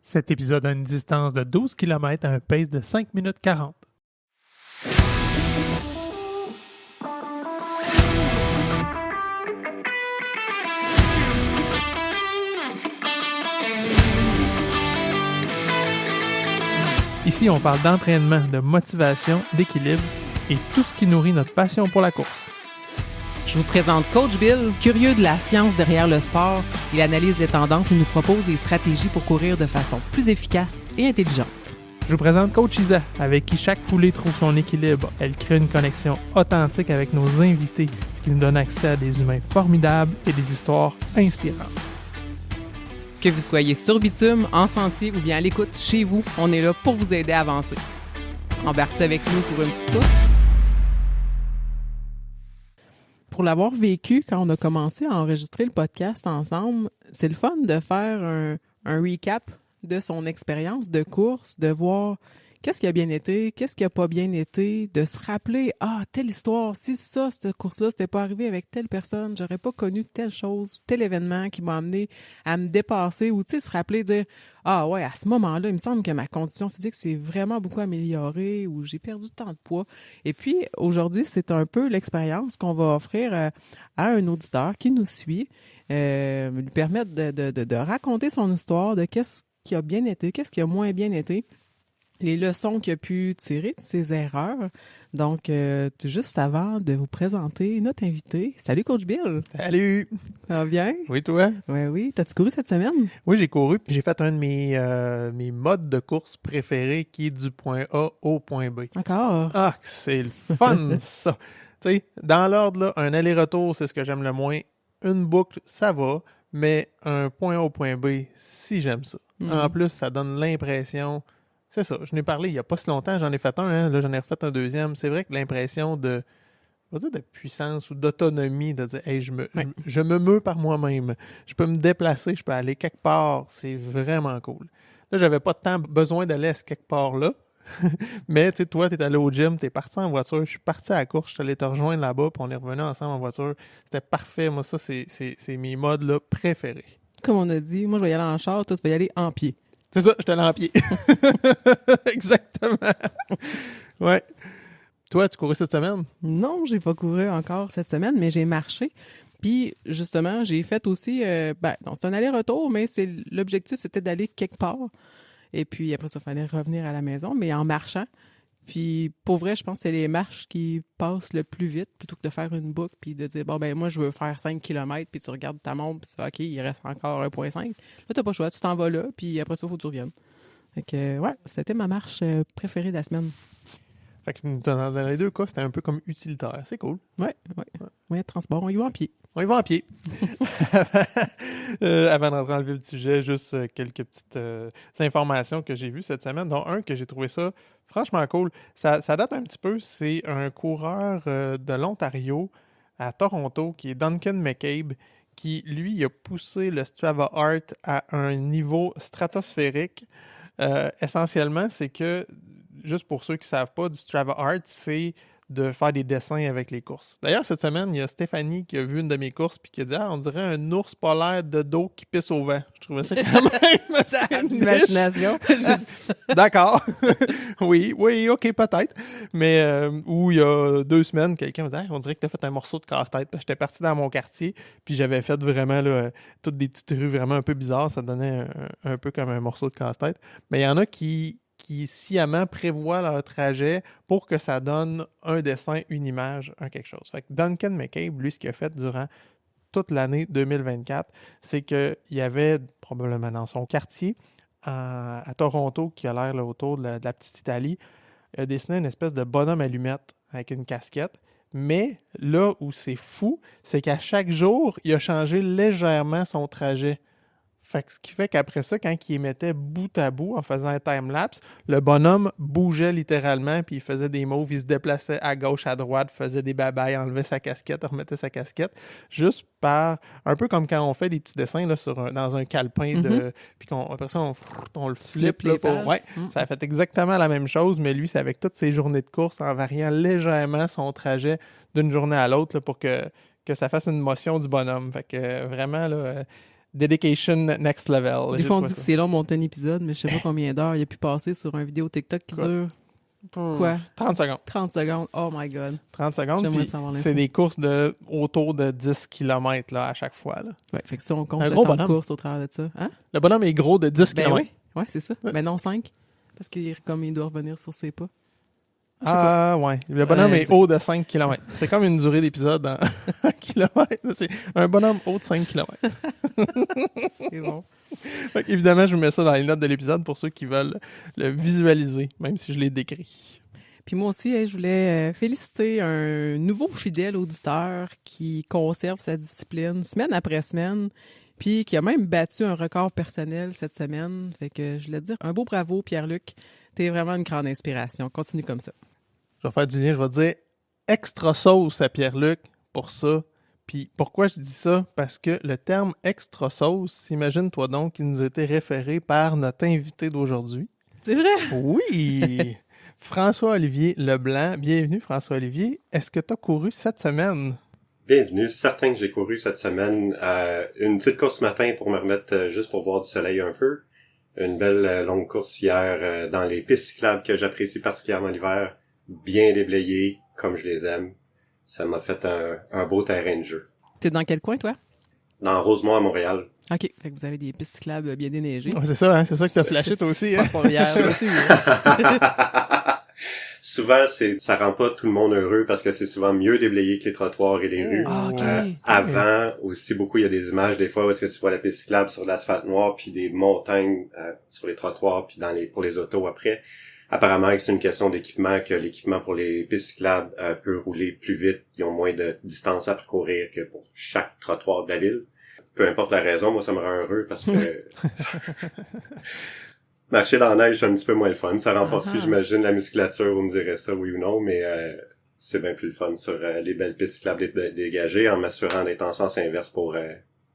Cet épisode a une distance de 12 km à un pace de 5 minutes 40. Ici, on parle d'entraînement, de motivation, d'équilibre et tout ce qui nourrit notre passion pour la course. Je vous présente Coach Bill, curieux de la science derrière le sport. Il analyse les tendances et nous propose des stratégies pour courir de façon plus efficace et intelligente. Je vous présente Coach Isa, avec qui chaque foulée trouve son équilibre. Elle crée une connexion authentique avec nos invités, ce qui nous donne accès à des humains formidables et des histoires inspirantes. Que vous soyez sur bitume, en sentier ou bien à l'écoute chez vous, on est là pour vous aider à avancer. Embarque-tu avec nous pour une petite course? Pour l'avoir vécu quand on a commencé à enregistrer le podcast ensemble, c'est le fun de faire un recap de son expérience de course, de voir qu'est-ce qui a bien été, qu'est-ce qui a pas bien été, de se rappeler, telle histoire, si ça, cette course-là, c'était pas arrivé avec telle personne, j'aurais pas connu telle chose, tel événement qui m'a amené à me dépasser, ou tu sais, se rappeler, dire, à ce moment-là, il me semble que ma condition physique s'est vraiment beaucoup améliorée, ou j'ai perdu tant de poids. Et puis, aujourd'hui, c'est un peu l'expérience qu'on va offrir à un auditeur qui nous suit, lui permettre de raconter son histoire, de qu'est-ce qui a bien été, qu'est-ce qui a moins bien été, les leçons qu'il a pu tirer de ses erreurs. Donc, juste avant de vous présenter notre invité, salut Coach Bill! Salut! Ça va bien? Oui, toi? Oui. T'as-tu couru cette semaine? Oui, j'ai couru. J'ai fait un de mes modes de course préférés qui est du point A au point B. Encore? Ah, c'est le fun, ça! Tu sais, dans l'ordre, là, un aller-retour, c'est ce que j'aime le moins. Une boucle, ça va, mais un point A au point B, si j'aime ça. En plus, ça donne l'impression... C'est ça, je n'ai parlé il n'y a pas si longtemps, j'en ai fait un, hein, là j'en ai refait un deuxième. C'est vrai que l'impression de puissance ou d'autonomie, de dire hey, je me meus par moi-même, je peux me déplacer, je peux aller quelque part, c'est vraiment cool. Là, j'avais pas tant besoin d'aller à ce quelque part-là, mais tu sais, toi, tu es allé au gym, tu es parti en voiture, je suis parti à la course, je suis allé te rejoindre là-bas, puis on est revenus ensemble en voiture. C'était parfait, moi ça, c'est mes modes là, préférés. Comme on a dit, moi je vais y aller en char, toi tu vas y aller en pied. C'est ça, je suis allé en pied. Exactement. Ouais. Toi, tu courais cette semaine? Non, j'ai pas couru encore cette semaine, mais j'ai marché. Puis, justement, j'ai fait aussi... c'est un aller-retour, mais l'objectif, c'était d'aller quelque part. Et puis, après ça, il fallait revenir à la maison, mais en marchant. Puis, pour vrai, je pense que c'est les marches qui passent le plus vite plutôt que de faire une boucle puis de dire, moi, je veux faire 5 km, puis tu regardes ta montre, puis tu fais, OK, il reste encore 1,5. Là, t'as pas le choix, tu t'en vas là, puis après ça, il faut que tu reviennes. Fait que, c'était ma marche préférée de la semaine. Fait que dans les deux cas, c'était un peu comme utilitaire. C'est cool. Ouais. Moyen de transport, on y va en pied. On y va en pied. Avant d'entrer dans le vif du sujet, juste quelques petites informations que j'ai vues cette semaine, dont un que j'ai trouvé ça franchement cool. Ça date un petit peu, c'est un coureur de l'Ontario à Toronto qui est Duncan McCabe qui, lui, a poussé le Strava Art à un niveau stratosphérique. Essentiellement, c'est que, juste pour ceux qui ne savent pas, du Strava Art, c'est de faire des dessins avec les courses. D'ailleurs, cette semaine, il y a Stéphanie qui a vu une de mes courses et qui a dit « on dirait un ours polaire de dos qui pisse au vent. » Je trouvais ça quand même assez l'imagination. D'accord. oui, OK, peut-être. Mais où il y a 2 semaines, quelqu'un me dit on dirait que tu as fait un morceau de casse-tête. Parce que j'étais parti dans mon quartier puis j'avais fait vraiment là, toutes des petites rues vraiment un peu bizarres. Ça donnait un peu comme un morceau de casse-tête. Mais il y en a qui sciemment prévoient leur trajet pour que ça donne un dessin, une image, quelque chose. Fait que Duncan McCabe, lui, ce qu'il a fait durant toute l'année 2024, c'est qu'il y avait probablement dans son quartier, à Toronto, qui a l'air là, autour de la petite Italie, il a dessiné une espèce de bonhomme allumette avec une casquette. Mais là où c'est fou, c'est qu'à chaque jour, il a changé légèrement son trajet. Fait que ce qui fait qu'après ça, quand il les mettait bout à bout en faisant un time-lapse, le bonhomme bougeait littéralement, puis il faisait des moves, il se déplaçait à gauche, à droite, faisait des babayes, enlevait sa casquette, remettait sa casquette, juste par, un peu comme quand on fait des petits dessins là, dans un calepin, puis après ça, on le flippe. Là, ça a fait exactement la même chose, mais lui, c'est avec toutes ses journées de course, en variant légèrement son trajet d'une journée à l'autre là, pour que ça fasse une motion du bonhomme. Fait que vraiment, là... Dedication next level. Des J'ai fois, on trouvé dit que ça. c'est long monter un épisode, mais je sais pas combien d'heures il a pu passer sur une vidéo TikTok qui Quoi? dure quoi? 30 secondes. 30 secondes. Oh my God. 30 secondes, J'aimerais puis savoir l'info. c'est des courses de autour de 10 km là, à chaque fois. Là. Ouais, fait que si on compte Un le gros temps de bonhomme. course au travers de ça. Hein? Le bonhomme est gros de 10 Ben km. oui. Ouais, c'est ça. Mais non, 5. Parce qu'il comme il doit revenir sur ses pas. Ah, ouais. Le bonhomme est c'est- haut de 5 km. C'est comme une durée d'épisode en kilomètres. C'est un bonhomme haut de 5 km. C'est bon. Évidemment, je vous mets ça dans les notes de l'épisode pour ceux qui veulent le visualiser, même si je l'ai décrit. Puis moi aussi, je voulais féliciter un nouveau fidèle auditeur qui conserve sa discipline semaine après semaine, puis qui a même battu un record personnel cette semaine. Fait que je voulais te dire un beau bravo, Pierre-Luc. T'es vraiment une grande inspiration. Continue comme ça. Je vais faire du lien, je vais dire extra sauce à Pierre-Luc pour ça. Puis pourquoi je dis ça? Parce que le terme extra sauce, imagine-toi donc qu'il nous a été référé par notre invité d'aujourd'hui. C'est vrai? Oui! François-Olivier Leblanc. Bienvenue, François-Olivier. Est-ce que tu as couru cette semaine? Bienvenue. Certain que j'ai couru cette semaine une petite course ce matin pour me remettre juste pour voir du soleil un peu. Une belle longue course hier dans les pistes cyclables que j'apprécie particulièrement l'hiver. Bien déblayées, comme je les aime. Ça m'a fait un beau terrain de jeu. T'es dans quel coin, toi? Dans Rosemont, à Montréal. OK. Fait que vous avez des pistes cyclables bien déneigées. Ouais, c'est ça, hein? C'est ça que tu as flashé toi aussi. Hein? Pas hier aussi. Hein? Souvent, ça rend pas tout le monde heureux parce que c'est souvent mieux déblayé que les trottoirs et les rues. Ah, OK. Avant, aussi beaucoup, il y a des images des fois où est-ce que tu vois la piste cyclable sur l'asphalte noir puis des montagnes sur les trottoirs puis pour les autos après. Apparemment, c'est une question d'équipement, que l'équipement pour les pistes cyclables peut rouler plus vite. Ils ont moins de distance à parcourir que pour chaque trottoir de la ville. Peu importe la raison, moi, ça me rend heureux parce que marcher dans la neige, c'est un petit peu moins le fun. Ça renforce, j'imagine, la musculature, vous me direz ça, oui ou non, mais c'est bien plus le fun sur les belles pistes cyclables dégagées en m'assurant d'être en sens inverse pour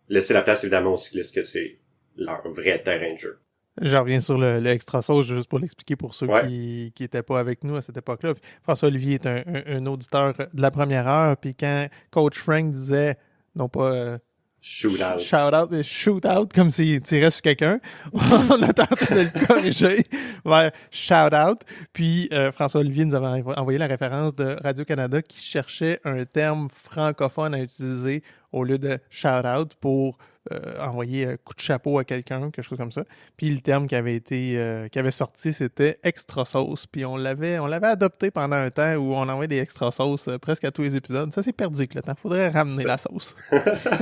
laisser la place, évidemment, aux cyclistes que c'est leur vrai terrain de jeu. Je reviens sur le extra sauce juste pour l'expliquer pour ceux Ouais. qui étaient pas avec nous à cette époque-là. Puis François-Olivier est un auditeur de la première heure. Puis quand Coach Frank disait, non pas Shootout. shoot out comme s'il tirait sur quelqu'un, on a tenté de le corriger vers shout out. Puis François-Olivier nous avait envoyé la référence de Radio-Canada qui cherchait un terme francophone à utiliser au lieu de shout out pour envoyer un coup de chapeau à quelqu'un, quelque chose comme ça. Puis le terme qui avait sorti, c'était extra sauce. Puis on l'avait adopté pendant un temps où on envoyait des extra sauces presque à tous les épisodes. Ça s'est perdu avec le temps. Faudrait ramener la sauce.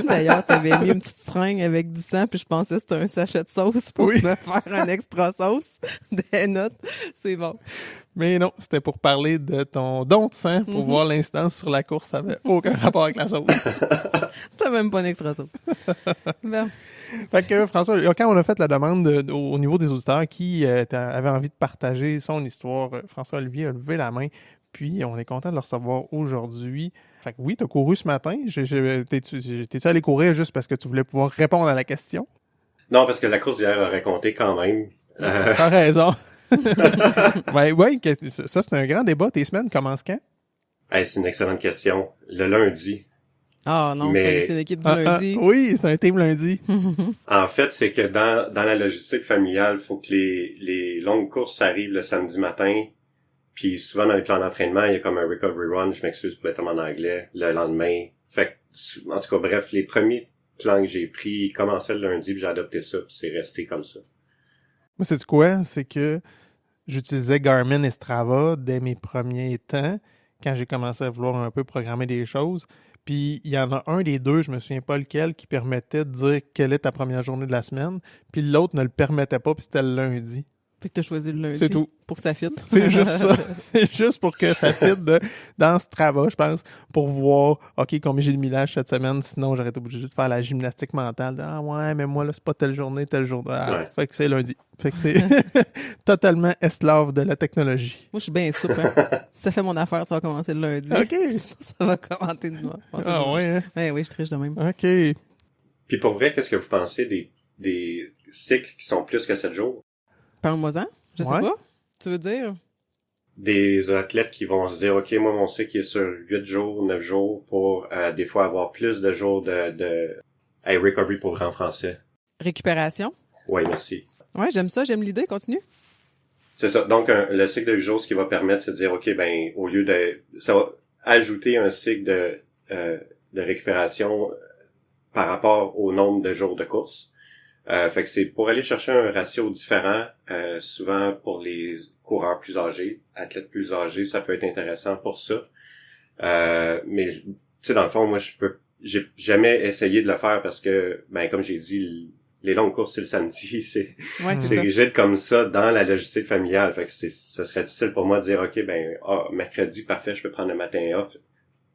D'ailleurs, t'avais mis une petite seringue avec du sang, puis je pensais que c'était un sachet de sauce pour Oui. me faire un extra sauce. Des notes. C'est bon. Mais non, c'était pour parler de ton don de sang pour voir l'instance sur la course. Ça n'avait aucun rapport avec la sauce. C'était même pas un extra sauce. Bon. Fait que François, quand on a fait la demande au niveau des auditeurs qui avait envie de partager son histoire, François-Olivier a levé la main. Puis on est content de le recevoir aujourd'hui. Fait que oui, tu as couru ce matin. T'es-tu allé courir juste parce que tu voulais pouvoir répondre à la question? Non, parce que la course d'hier aurait compté quand même. T'as raison. Oui, ça c'est un grand débat. Tes semaines commencent quand? C'est une excellente question. Le lundi. Ah non, Mais- c'est l'équipe du lundi. Oui, c'est un team lundi. En fait, c'est que dans la logistique familiale, faut que les longues courses arrivent le samedi matin. Puis souvent dans les plans d'entraînement, il y a comme un recovery run, je m'excuse pour le terme en anglais, le lendemain. Fait que, en tout cas, bref, les premiers plans que j'ai pris, ils commençaient le lundi, puis j'ai adopté ça, puis c'est resté comme ça. Moi, c'est quoi? C'est que j'utilisais Garmin et Strava dès mes premiers temps, quand j'ai commencé à vouloir un peu programmer des choses. Puis il y en a un des deux, je me souviens pas lequel, qui permettait de dire quelle est ta première journée de la semaine. Puis l'autre ne le permettait pas, puis c'était le lundi. Fait que t'as choisi le lundi. C'est tout. Pour que ça fitte. C'est juste ça. C'est juste pour que ça fitte dans Strava, je pense, pour voir, OK, combien j'ai de millage cette semaine. Sinon, j'aurais été obligé de faire la gymnastique mentale. Ah ouais, mais moi, là, c'est pas telle journée. Ah, Ouais. Fait que c'est lundi. Fait que c'est totalement esclave de la technologie. Moi, je suis bien souple. Hein. Si ça fait mon affaire, ça va commencer le lundi. OK. Sinon, ça va commencer le dimanche. Ah ouais, hein? Ouais, oui, je triche de même. OK. Puis pour vrai, qu'est-ce que vous pensez des cycles qui sont plus que 7 jours? Parle-moi-en. Je sais Ouais. pas. Tu veux dire? Des athlètes qui vont se dire, OK, moi, mon cycle est sur 8 jours, 9 jours pour des fois avoir plus de jours de recovery pour grand français. Récupération. Oui, merci. Ouais, j'aime ça, j'aime l'idée, continue. C'est ça. Donc, le cycle de 8 jours, ce qui va permettre, c'est de dire, OK, ben, au lieu de... Ça va ajouter un cycle de récupération par rapport au nombre de jours de course. Fait que c'est pour aller chercher un ratio différent, souvent pour les coureurs plus âgés, athlètes plus âgés, ça peut être intéressant pour ça. Mais, tu sais, dans le fond, moi, j'ai jamais essayé de le faire parce que, ben, comme j'ai dit, les longues courses, c'est le samedi, c'est ça. rigide comme ça dans la logistique familiale. Fait que ça serait difficile pour moi de dire, OK, ben, mercredi, parfait, je peux prendre le matin off.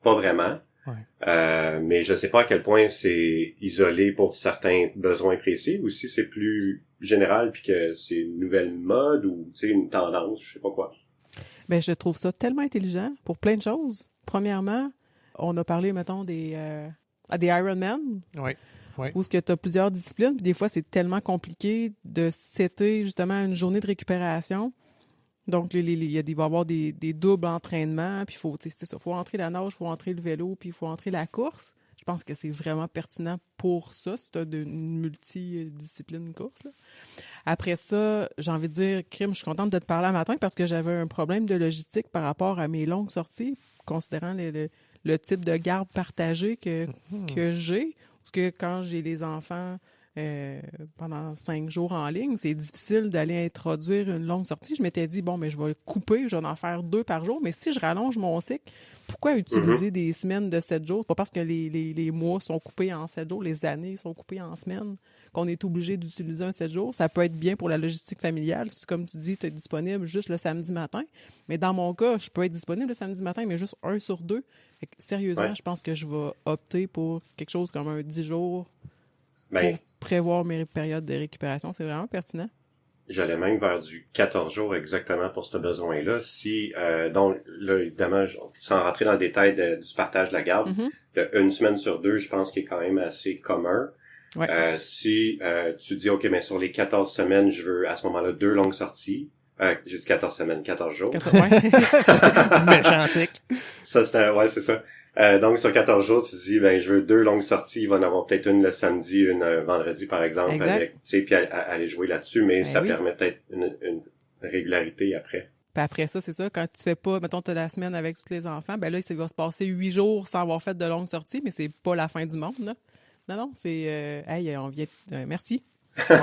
Pas vraiment. Ouais. Mais je sais pas à quel point c'est isolé pour certains besoins précis ou si c'est plus général puis que c'est une nouvelle mode ou, tu sais, une tendance, je sais pas quoi. Ben, je trouve ça tellement intelligent pour plein de choses. Premièrement, on a parlé, mettons, des Ironman. Oui. Oui. Où tu as plusieurs disciplines, puis des fois, c'est tellement compliqué de setter justement une journée de récupération. Donc, il va y avoir des doubles entraînements, puis il faut entrer la nage, il faut entrer le vélo, puis il faut entrer la course. Je pense que c'est vraiment pertinent pour ça, si tu as une multidiscipline course, là. Après ça, j'ai envie de dire, Crime, je suis contente de te parler un matin parce que j'avais un problème de logistique par rapport à mes longues sorties, considérant le type de garde partagée que j'ai. Parce que quand j'ai les enfants pendant 5 jours en ligne, c'est difficile d'aller introduire une longue sortie. Je m'étais dit, bon, mais je vais couper, je vais en faire 2 par jour. Mais si je rallonge mon cycle, pourquoi utiliser des semaines de 7 jours? C'est pas parce que les mois sont coupés en 7 jours, les années sont coupées en semaines, qu'on est obligé d'utiliser un 7 jours. Ça peut être bien pour la logistique familiale. Si, comme tu dis, tu es disponible juste le samedi matin. Mais dans mon cas, je peux être disponible le samedi matin, mais juste 1 sur 2. Fait que, sérieusement, je pense que je vais opter pour quelque chose comme un 10 jours pour prévoir mes périodes de récupération. C'est vraiment pertinent. J'allais même vers du 14 jours exactement pour ce besoin-là. Si, donc, là, évidemment, sans rentrer dans le détail du partage de la garde, une semaine sur 2, je pense qu'il est quand même assez commun. Ouais. Si tu dis, OK, mais sur les 14 semaines, je veux à ce moment-là 2 longues sorties. J'ai dit 14 semaines, 14 jours. Méchant cycle. Ça, c'est ça. Donc, sur 14 jours, tu dis, ben, je veux 2 longues sorties. Il va en avoir peut-être une le samedi, une vendredi, par exemple. Exact. Avec, tu sais, puis aller jouer là-dessus, mais ça permet peut-être une régularité après. Puis après ça, c'est ça, quand tu fais pas, mettons, tu as la semaine avec tous les enfants, ben là, il va se passer 8 jours sans avoir fait de longues sorties, mais c'est pas la fin du monde, là. Non, c'est... hey, on vient... merci. Wow.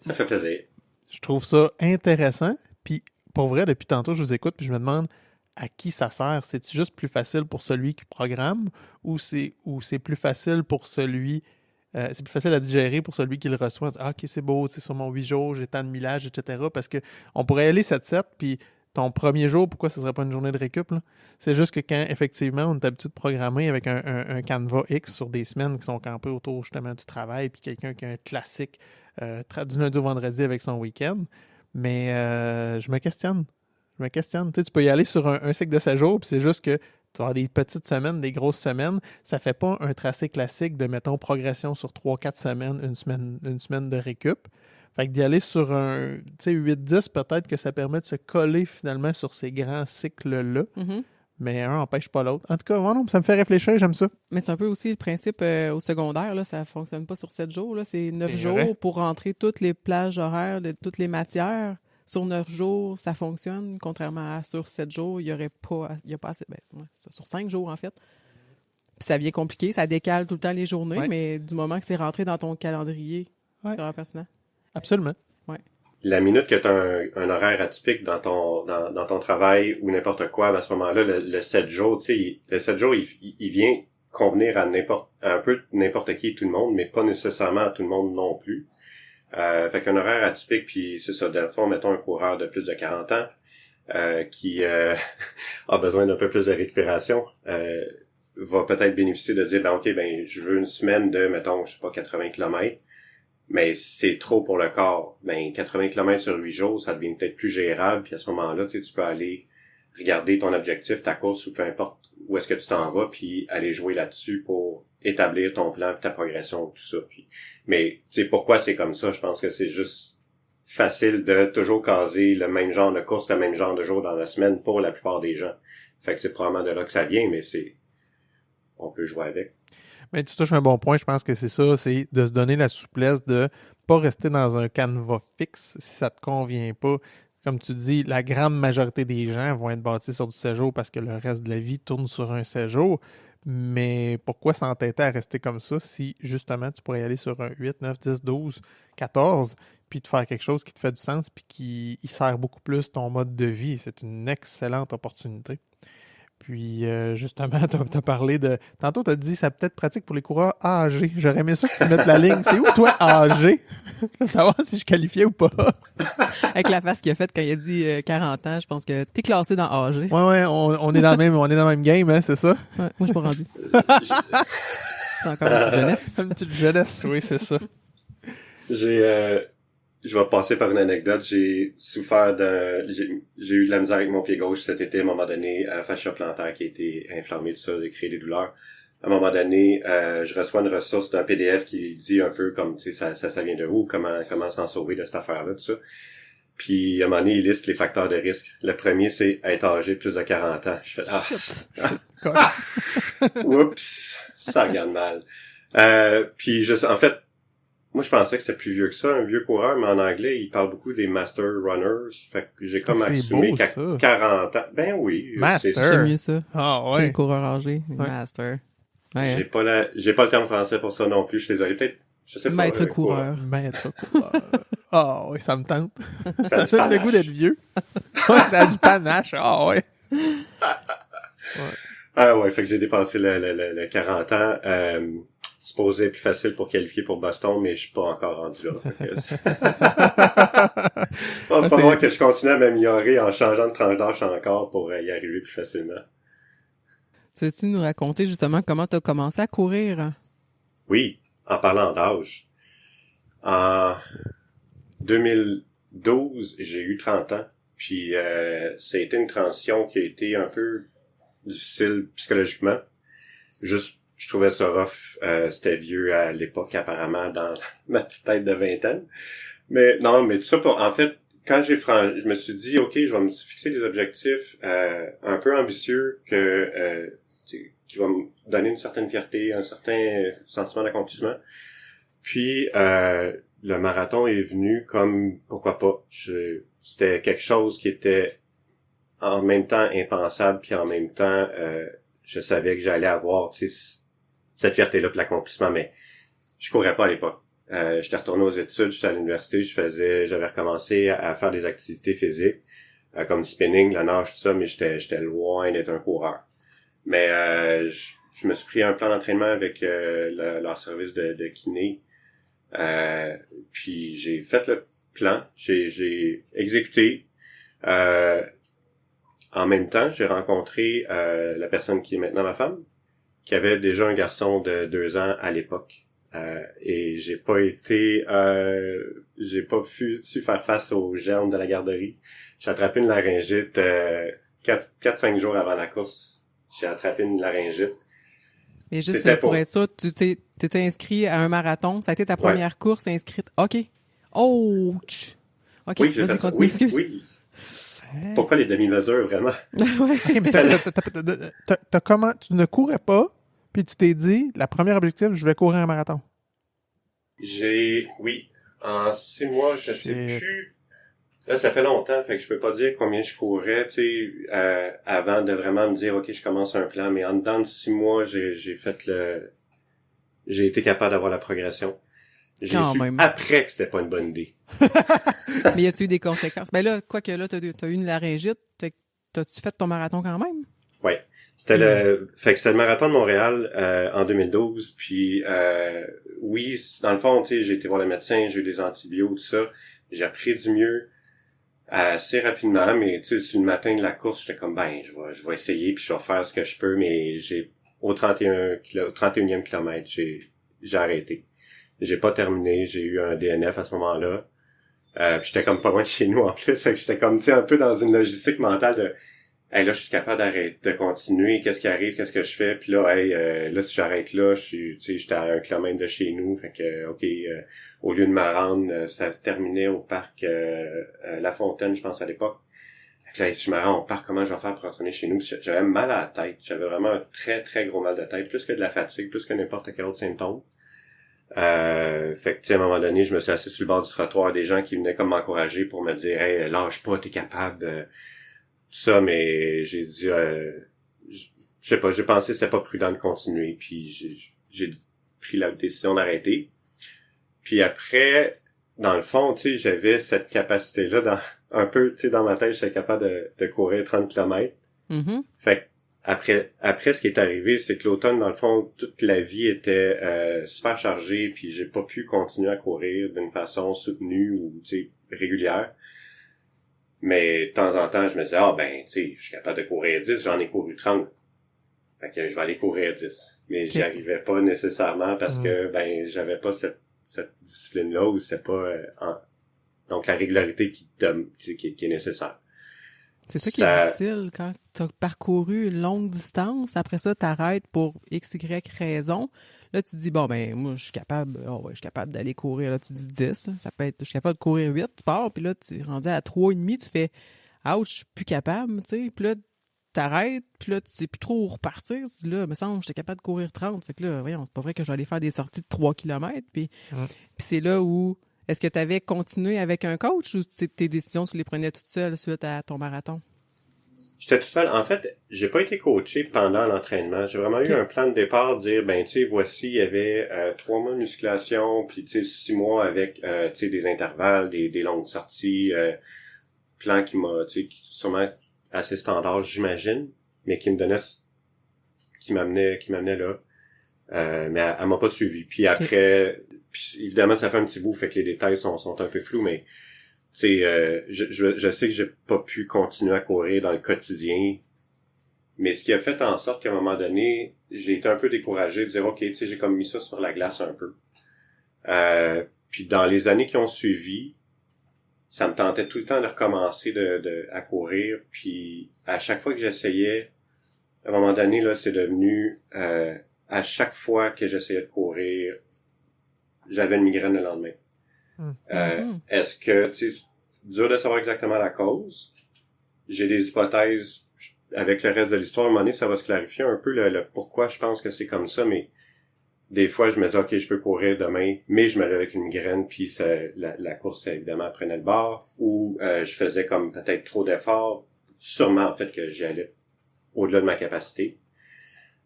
Ça fait plaisir. Je trouve ça intéressant. Puis, pour vrai, depuis tantôt, je vous écoute puis je me demande à qui ça sert. C'est-tu juste plus facile pour celui qui programme ou c'est plus facile pour celui... c'est plus facile à digérer pour celui qui le reçoit. Ah, OK, c'est beau, sur mon 8 jours, j'ai tant de millage, etc. Parce que on pourrait aller 7-7, puis ton premier jour, pourquoi ce ne serait pas une journée de récup, là? C'est juste que quand, effectivement, on est habitué de programmer avec un canevas X sur des semaines qui sont campées autour, justement, du travail, puis quelqu'un qui a un classique du lundi au vendredi avec son week-end. Mais je me questionne. Tu peux y aller sur un cycle de 7 jours, puis c'est juste que tu vas avoir des petites semaines, des grosses semaines. Ça fait pas un tracé classique de, mettons, progression sur 3-4 semaines, une semaine de récup. Fait que d'y aller sur un 8-10, peut-être que ça permet de se coller finalement sur ces grands cycles-là. Mm-hmm. Mais un n'empêche pas l'autre. En tout cas, non, ça me fait réfléchir, j'aime ça. Mais c'est un peu aussi le principe au secondaire, là, ça fonctionne pas sur 7 jours. Là, c'est 9 jours vrai. pour rentrer toutes les plages horaires de toutes les matières. Sur 9 jours, ça fonctionne, contrairement à sur 7 jours, il n'y a pas assez. Sur 5 jours, en fait. Puis ça devient compliqué, ça décale tout le temps les journées, mais du moment que c'est rentré dans ton calendrier, c'est vraiment pertinent. Absolument. Ouais. La minute que tu as un horaire atypique dans ton travail ou n'importe quoi, à ce moment-là, le 7 jours, tu sais, le 7 jours, il vient convenir à un peu n'importe qui et tout le monde, mais pas nécessairement à tout le monde non plus. Fait qu'un horaire atypique, puis c'est ça, dans le fond, mettons un coureur de plus de 40 ans qui a besoin d'un peu plus de récupération, va peut-être bénéficier de dire, ben OK, ben je veux une semaine de, mettons, je sais pas, 80 km, mais c'est trop pour le corps. Ben 80 km sur 8 jours, ça devient peut-être plus gérable, puis à ce moment-là, tu sais, tu peux aller regarder ton objectif, ta course, ou peu importe où est-ce que tu t'en vas, puis aller jouer là-dessus pour établir ton plan, ta progression, tout ça. Puis, mais tu sais, pourquoi c'est comme ça? Je pense que c'est juste facile de toujours caser le même genre de course, le même genre de jour dans la semaine pour la plupart des gens. Fait que c'est probablement de là que ça vient, mais on peut jouer avec. Mais tu touches un bon point, je pense que c'est ça, c'est de se donner la souplesse de pas rester dans un canevas fixe si ça te convient pas. Comme tu dis, la grande majorité des gens vont être bâtis sur du séjour parce que le reste de la vie tourne sur un séjour. Mais pourquoi s'entêter à rester comme ça si justement tu pourrais y aller sur un 8, 9, 10, 12, 14, puis de faire quelque chose qui te fait du sens puis qui sert beaucoup plus ton mode de vie. C'est une excellente opportunité. Puis, justement, tu as parlé de... Tantôt, tu as dit, ça peut être pratique pour les coureurs âgés. J'aurais aimé ça que tu mettes la ligne. C'est où, toi, âgé? Je veux savoir si je qualifiais ou pas. Avec la face qu'il a faite quand il a dit 40 ans, je pense que t'es classé dans âgé. Ouais, on est dans le même game, hein, c'est ça? Ouais, moi, je suis pas rendu. C'est encore une petite jeunesse. Une petite jeunesse, oui, c'est ça. Je vais passer par une anecdote. J'ai souffert j'ai eu de la misère avec mon pied gauche cet été, à un moment donné, fascia plantaire qui a été inflammé, tout ça, de créer des douleurs. À un moment donné, je reçois une ressource d'un PDF qui dit un peu comme, tu sais, ça vient de où, comment s'en sauver de cette affaire-là, tout ça. Puis, à un moment donné, il liste les facteurs de risque. Le premier, c'est être âgé de plus de 40 ans. Je fais, oups, ça regarde mal. Puis, en fait, moi, je pensais que c'était plus vieux que ça, un vieux coureur, mais en anglais, il parle beaucoup des Master Runners. Fait que j'ai comme assumé qu'à 40 ans. Ben oui. Master. C'est mieux ça. Ah ouais. Les coureurs âgés. Ouais. Master. Ouais, j'ai pas le terme français pour ça non plus. Je suis désolé. Peut-être, je sais pas. Maître coureur. Maître coureur. Ah oui, ça me tente. Ça donne le goût d'être vieux. Ouais, ça a du panache. Ah ouais. Ah ouais, fait que j'ai dépassé le 40 ans. Supposé plus facile pour qualifier pour Boston, mais je suis pas encore rendu là. Il va falloir que je continue à m'améliorer en changeant de tranche d'âge encore pour y arriver plus facilement. Tu veux-tu nous raconter justement comment tu as commencé à courir? Oui, en parlant d'âge. En 2012, j'ai eu 30 ans. Puis ça a été une transition qui a été un peu difficile psychologiquement. Juste, je trouvais ça rough. C'était vieux à l'époque, apparemment, dans ma petite tête de vingtaine. Mais non, mais tout ça en fait, quand je me suis dit, OK, je vais me fixer des objectifs un peu ambitieux qui vont me donner une certaine fierté, un certain sentiment d'accomplissement. Puis le marathon est venu comme pourquoi pas. C'était quelque chose qui était en même temps impensable, puis en même temps je savais que j'allais avoir cette fierté-là pour l'accomplissement, mais je courais pas à l'époque. J'étais retourné aux études, j'étais à l'université, j'avais recommencé à faire des activités physiques, comme du spinning, la nage, tout ça, mais j'étais loin d'être un coureur. Mais je me suis pris un plan d'entraînement avec leur service de kiné. Puis j'ai fait le plan, j'ai exécuté. En même temps, j'ai rencontré la personne qui est maintenant ma femme, qui avait déjà un garçon de 2 ans à l'époque. Et j'ai pas su faire face aux germes de la garderie. J'ai attrapé une laryngite 4-5 jours avant la course. J'ai attrapé une laryngite. Mais juste pour être sûr, tu t'es inscrit à un marathon. Ça a été ta première course inscrite. OK. Ouch! OK, oui, j'ai fait ça. Oui. Pourquoi les demi-mesures, vraiment? Ouais. Comment tu ne courais pas, puis tu t'es dit, la première objectif, je vais courir un marathon. Oui. En 6 mois, je sais plus. Là, ça fait longtemps, fait que je peux pas dire combien je courais, tu sais, avant de vraiment me dire, OK, je commence un plan, mais en dedans de 6 mois, j'ai été capable d'avoir la progression. J'ai su après que c'était pas une bonne idée. Mais y a-tu eu des conséquences? Ben là, quoique là, t'as eu une laryngite, t'as-tu fait ton marathon quand même? Oui. C'était le marathon de Montréal en 2012. Puis oui, dans le fond, tu sais, j'ai été voir le médecin, j'ai eu des antibiotiques, tout ça. J'ai appris du mieux assez rapidement, mais tu sais, si le matin de la course, j'étais comme je vais essayer puis je vais faire ce que je peux, mais au 31e kilomètre, j'ai arrêté. J'ai pas terminé, j'ai eu un DNF à ce moment-là. Puis j'étais comme pas loin de chez nous en plus, fait que j'étais comme tu sais un peu dans une logistique mentale de hey, là je suis capable de continuer, qu'est-ce qui arrive, qu'est-ce que je fais, puis là là si j'arrête là, j'étais à 1 kilomètre de chez nous, fait que OK, au lieu de me rendre, ça terminait au parc La Fontaine, je pense à l'époque. Fait que là, si je me rends, on part, comment je vais faire pour retourner chez nous? J'avais mal à la tête. J'avais vraiment un très, très gros mal de tête, plus que de la fatigue, plus que n'importe quel autre symptôme. Fait que, tu sais, à un moment donné, je me suis assis sur le bord du trottoir, des gens qui venaient comme m'encourager pour me dire, hey, lâche pas, t'es capable, tout ça, mais j'ai dit, je sais pas, j'ai pensé que c'était pas prudent de continuer, puis j'ai pris la décision d'arrêter. Puis après, dans le fond, tu sais, j'avais cette capacité-là un peu, tu sais, dans ma tête, j'étais capable de courir 30 km. Mm-hmm. Fait que après, ce qui est arrivé, c'est que l'automne, dans le fond, toute la vie était super chargée, puis j'ai pas pu continuer à courir d'une façon soutenue ou, tu sais, régulière. Mais de temps en temps, je me disais, ben, tu sais, je suis capable de courir 10, j'en ai couru 30. Fait que je vais aller courir 10. Mais j'y arrivais pas nécessairement parce que, ben, j'avais pas cette discipline-là ou c'est pas donc la régularité qui est nécessaire. C'est ça qui est difficile quand tu as parcouru une longue distance. Après ça, tu arrêtes pour X, Y raison. Là, tu te dis, bon, ben, moi, je suis capable, je suis capable d'aller courir. Là, tu dis 10. Ça peut être, je suis capable de courir 8. Tu pars, puis là, tu es rendu à 3,5. Tu fais, ouch, je suis plus capable, tu sais. Puis là, t'arrêtes, puis là, tu sais plus trop où repartir. Tu dis, là, il me semble que j'étais capable de courir 30. Fait que là, voyons, c'est pas vrai que je vais aller faire des sorties de 3 km. Puis c'est là où, est-ce que tu avais continué avec un coach ou tes décisions, tu les prenais toutes seules suite à ton marathon? J'étais tout seul. En fait, j'ai pas été coaché pendant l'entraînement. J'ai vraiment eu un plan de départ, dire, ben, tu sais, voici, il y avait 3 mois de musculation, puis tu sais, 6 mois avec, tu sais, des intervalles, des longues sorties, plan qui m'a, tu sais, sûrement assez standard, j'imagine, mais qui m'amenait là. Mais elle m'a pas suivi. Puis après, puis évidemment, ça fait un petit bout, fait que les détails sont un peu flous, mais tu sais, je sais que j'ai pas pu continuer à courir dans le quotidien, mais ce qui a fait en sorte qu'à un moment donné, j'ai été un peu découragé de dire, OK, tu sais, j'ai comme mis ça sur la glace un peu. Puis dans les années qui ont suivi, ça me tentait tout le temps de recommencer à courir, puis à chaque fois que j'essayais, à un moment donné, là, c'est devenu, à chaque fois que j'essayais de courir, j'avais une migraine le lendemain. Est-ce que, tu sais, dur de savoir exactement la cause. J'ai des hypothèses avec le reste de l'histoire. À un moment donné, ça va se clarifier un peu le pourquoi je pense que c'est comme ça, mais des fois, je me dis, OK, je peux courir demain, mais je me lève avec une migraine, puis la course, évidemment, prenait le bord, ou je faisais comme peut-être trop d'efforts, sûrement, en fait, que j'allais au-delà de ma capacité.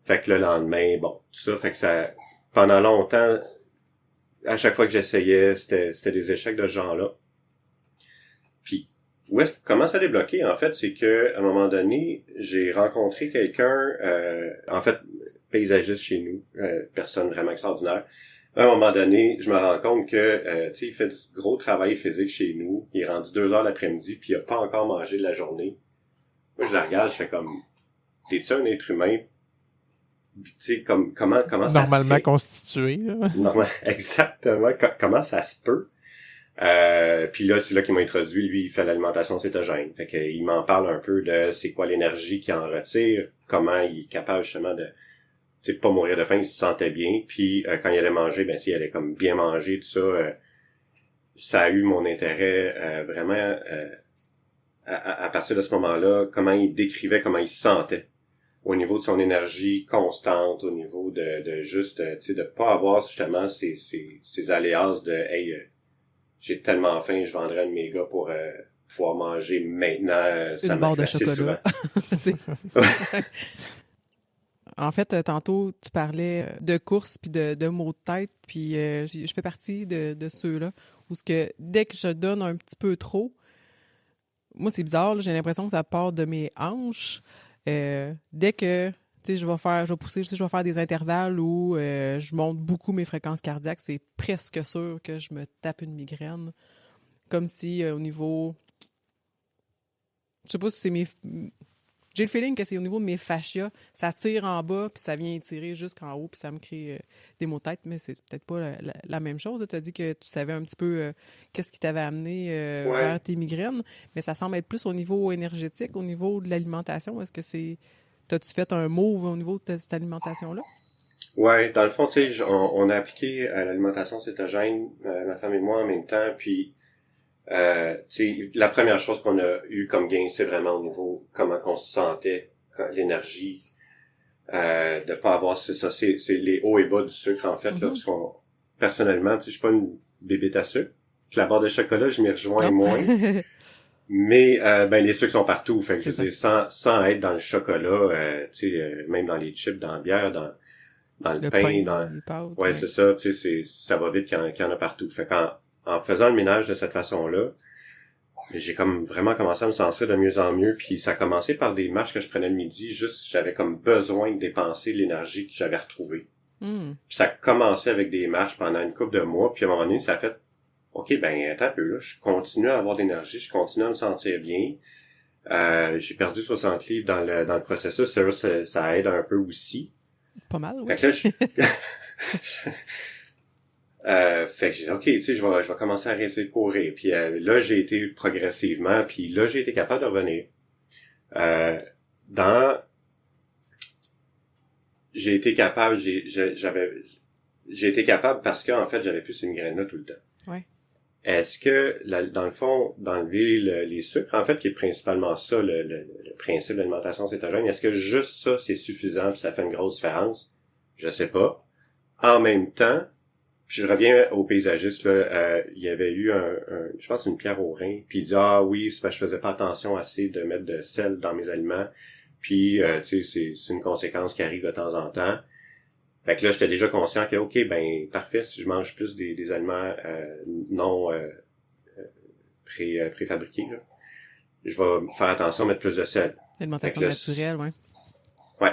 Fait que le lendemain, bon, tout ça, fait que ça, pendant longtemps, à chaque fois que j'essayais, c'était des échecs de ce genre-là. Puis, comment ça a débloqué, en fait, c'est que à un moment donné, j'ai rencontré quelqu'un, en fait, paysagiste chez nous, personne vraiment extraordinaire. À un moment donné, je me rends compte que, tu sais, il fait du gros travail physique chez nous. Il est rendu 2 heures l'après-midi, puis il a pas encore mangé de la journée. Moi, je la regarde, je fais comme, t'es-tu un être humain? Tu sais, comment ça se fait? Normalement constitué, là. Exactement. Comment ça se peut? Puis là, c'est là qu'il m'a introduit. Lui, il fait l'alimentation cétogène. Fait qu'il m'en parle un peu de c'est quoi l'énergie qu'il en retire, comment il est capable justement de, tu sais, pas mourir de faim, il se sentait bien. Puis quand il allait manger, ben s'il allait comme bien manger, tout ça, ça a eu mon intérêt vraiment à partir de ce moment-là, comment il décrivait comment il se sentait au niveau de son énergie constante, au niveau de juste, tu sais, de pas avoir justement ces aléas de hey, j'ai tellement faim, je vendrais un de mes gars pour pouvoir manger maintenant. Ça une barre de chocolat. En fait, tantôt, tu parlais de course puis de maux de tête, puis je fais partie de ceux-là où ce que dès que je donne un petit peu trop, moi, c'est bizarre, là, j'ai l'impression que ça part de mes hanches. Dès que tu sais, je vais pousser, je vais faire des intervalles où je monte beaucoup mes fréquences cardiaques, c'est presque sûr que je me tape une migraine. Comme si au niveau... Je sais pas si c'est mes... J'ai le feeling que c'est au niveau de mes fascias, ça tire en bas, puis ça vient tirer jusqu'en haut, puis ça me crée des maux de tête, mais c'est peut-être pas la même chose. Tu as dit que tu savais un petit peu qu'est-ce qui t'avait amené vers tes migraines, mais ça semble être plus au niveau énergétique, au niveau de l'alimentation. Est-ce que c'est... T'as-tu fait un move au niveau de cette alimentation-là? Ouais, dans le fond, tu sais, on a appliqué à l'alimentation cétogène, ma femme et moi en même temps, puis La première chose qu'on a eu comme gain, c'est vraiment au niveau comment qu'on se sentait, l'énergie, de pas avoir c'est les hauts et bas du sucre en fait, là, parce qu'on personnellement, je suis pas une bébête à sucre. La barre de chocolat, je m'y rejoins moins. Mais les sucres sont partout. Fait que je veux dire, sans être dans le chocolat, même dans les chips, dans la bière, dans le pain, dans les pâtes, ouais, c'est ça, ça va vite qu'il y en a partout. Fait qu'en faisant le ménage de cette façon-là, j'ai comme vraiment commencé à me sentir de mieux en mieux. Puis ça a commencé par des marches que je prenais le midi, juste j'avais comme besoin de dépenser l'énergie que j'avais retrouvée. Puis ça a commencé avec des marches pendant une couple de mois, puis à un moment donné, ça a fait OK, ben attends un peu là, je continue à avoir de l'énergie, je continue à me sentir bien. J'ai perdu 60 livres dans le processus, ça aide un peu aussi. Pas mal, oui. Fait que là, fait que j'ai dit, OK, je vais commencer à essayer de courir. Puis là, j'ai été progressivement, puis là, j'ai été capable de revenir. J'ai été capable, j'ai été capable parce que en fait, j'avais plus ces migraines-là tout le temps. Ouais. Est-ce que, dans le fond, d'enlever les sucres, en fait, qui est principalement ça, le principe de l'alimentation cétogène, est-ce que juste ça, c'est suffisant puis ça fait une grosse différence? Je sais pas. En même temps, puis je reviens au paysagiste, là, il y avait eu je pense une pierre au rein, puis il dit ah oui, c'est parce que je faisais pas attention assez de mettre de sel dans mes aliments, puis c'est une conséquence qui arrive de temps en temps. Fait que là, j'étais déjà conscient que ok, ben parfait, si je mange plus des aliments non préfabriqués, là, je vais faire attention à mettre plus de sel. L'alimentation naturelle, ouais. Ouais.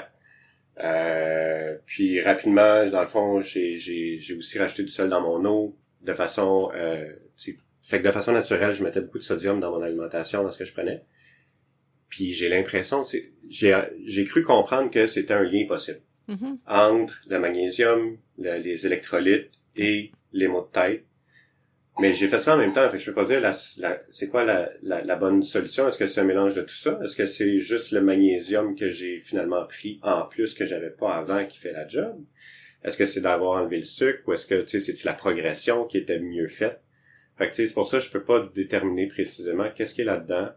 Puis rapidement, dans le fond, j'ai aussi racheté du sel dans mon eau de façon fait que de façon naturelle, je mettais beaucoup de sodium dans mon alimentation, dans ce que je prenais. Puis j'ai l'impression, j'ai cru comprendre que c'était un lien possible entre le magnésium, les électrolytes et les maux de tête. Mais j'ai fait ça en même temps, fait que je peux pas dire c'est quoi la bonne solution. Est-ce que c'est un mélange de tout ça? Est-ce que c'est juste le magnésium que j'ai finalement pris en plus que j'avais pas avant qui fait la job? Est-ce que c'est d'avoir enlevé le sucre ou est-ce que c'est la progression qui était mieux faite? Fait que c'est pour ça que je peux pas déterminer précisément qu'est-ce qui est là-dedans.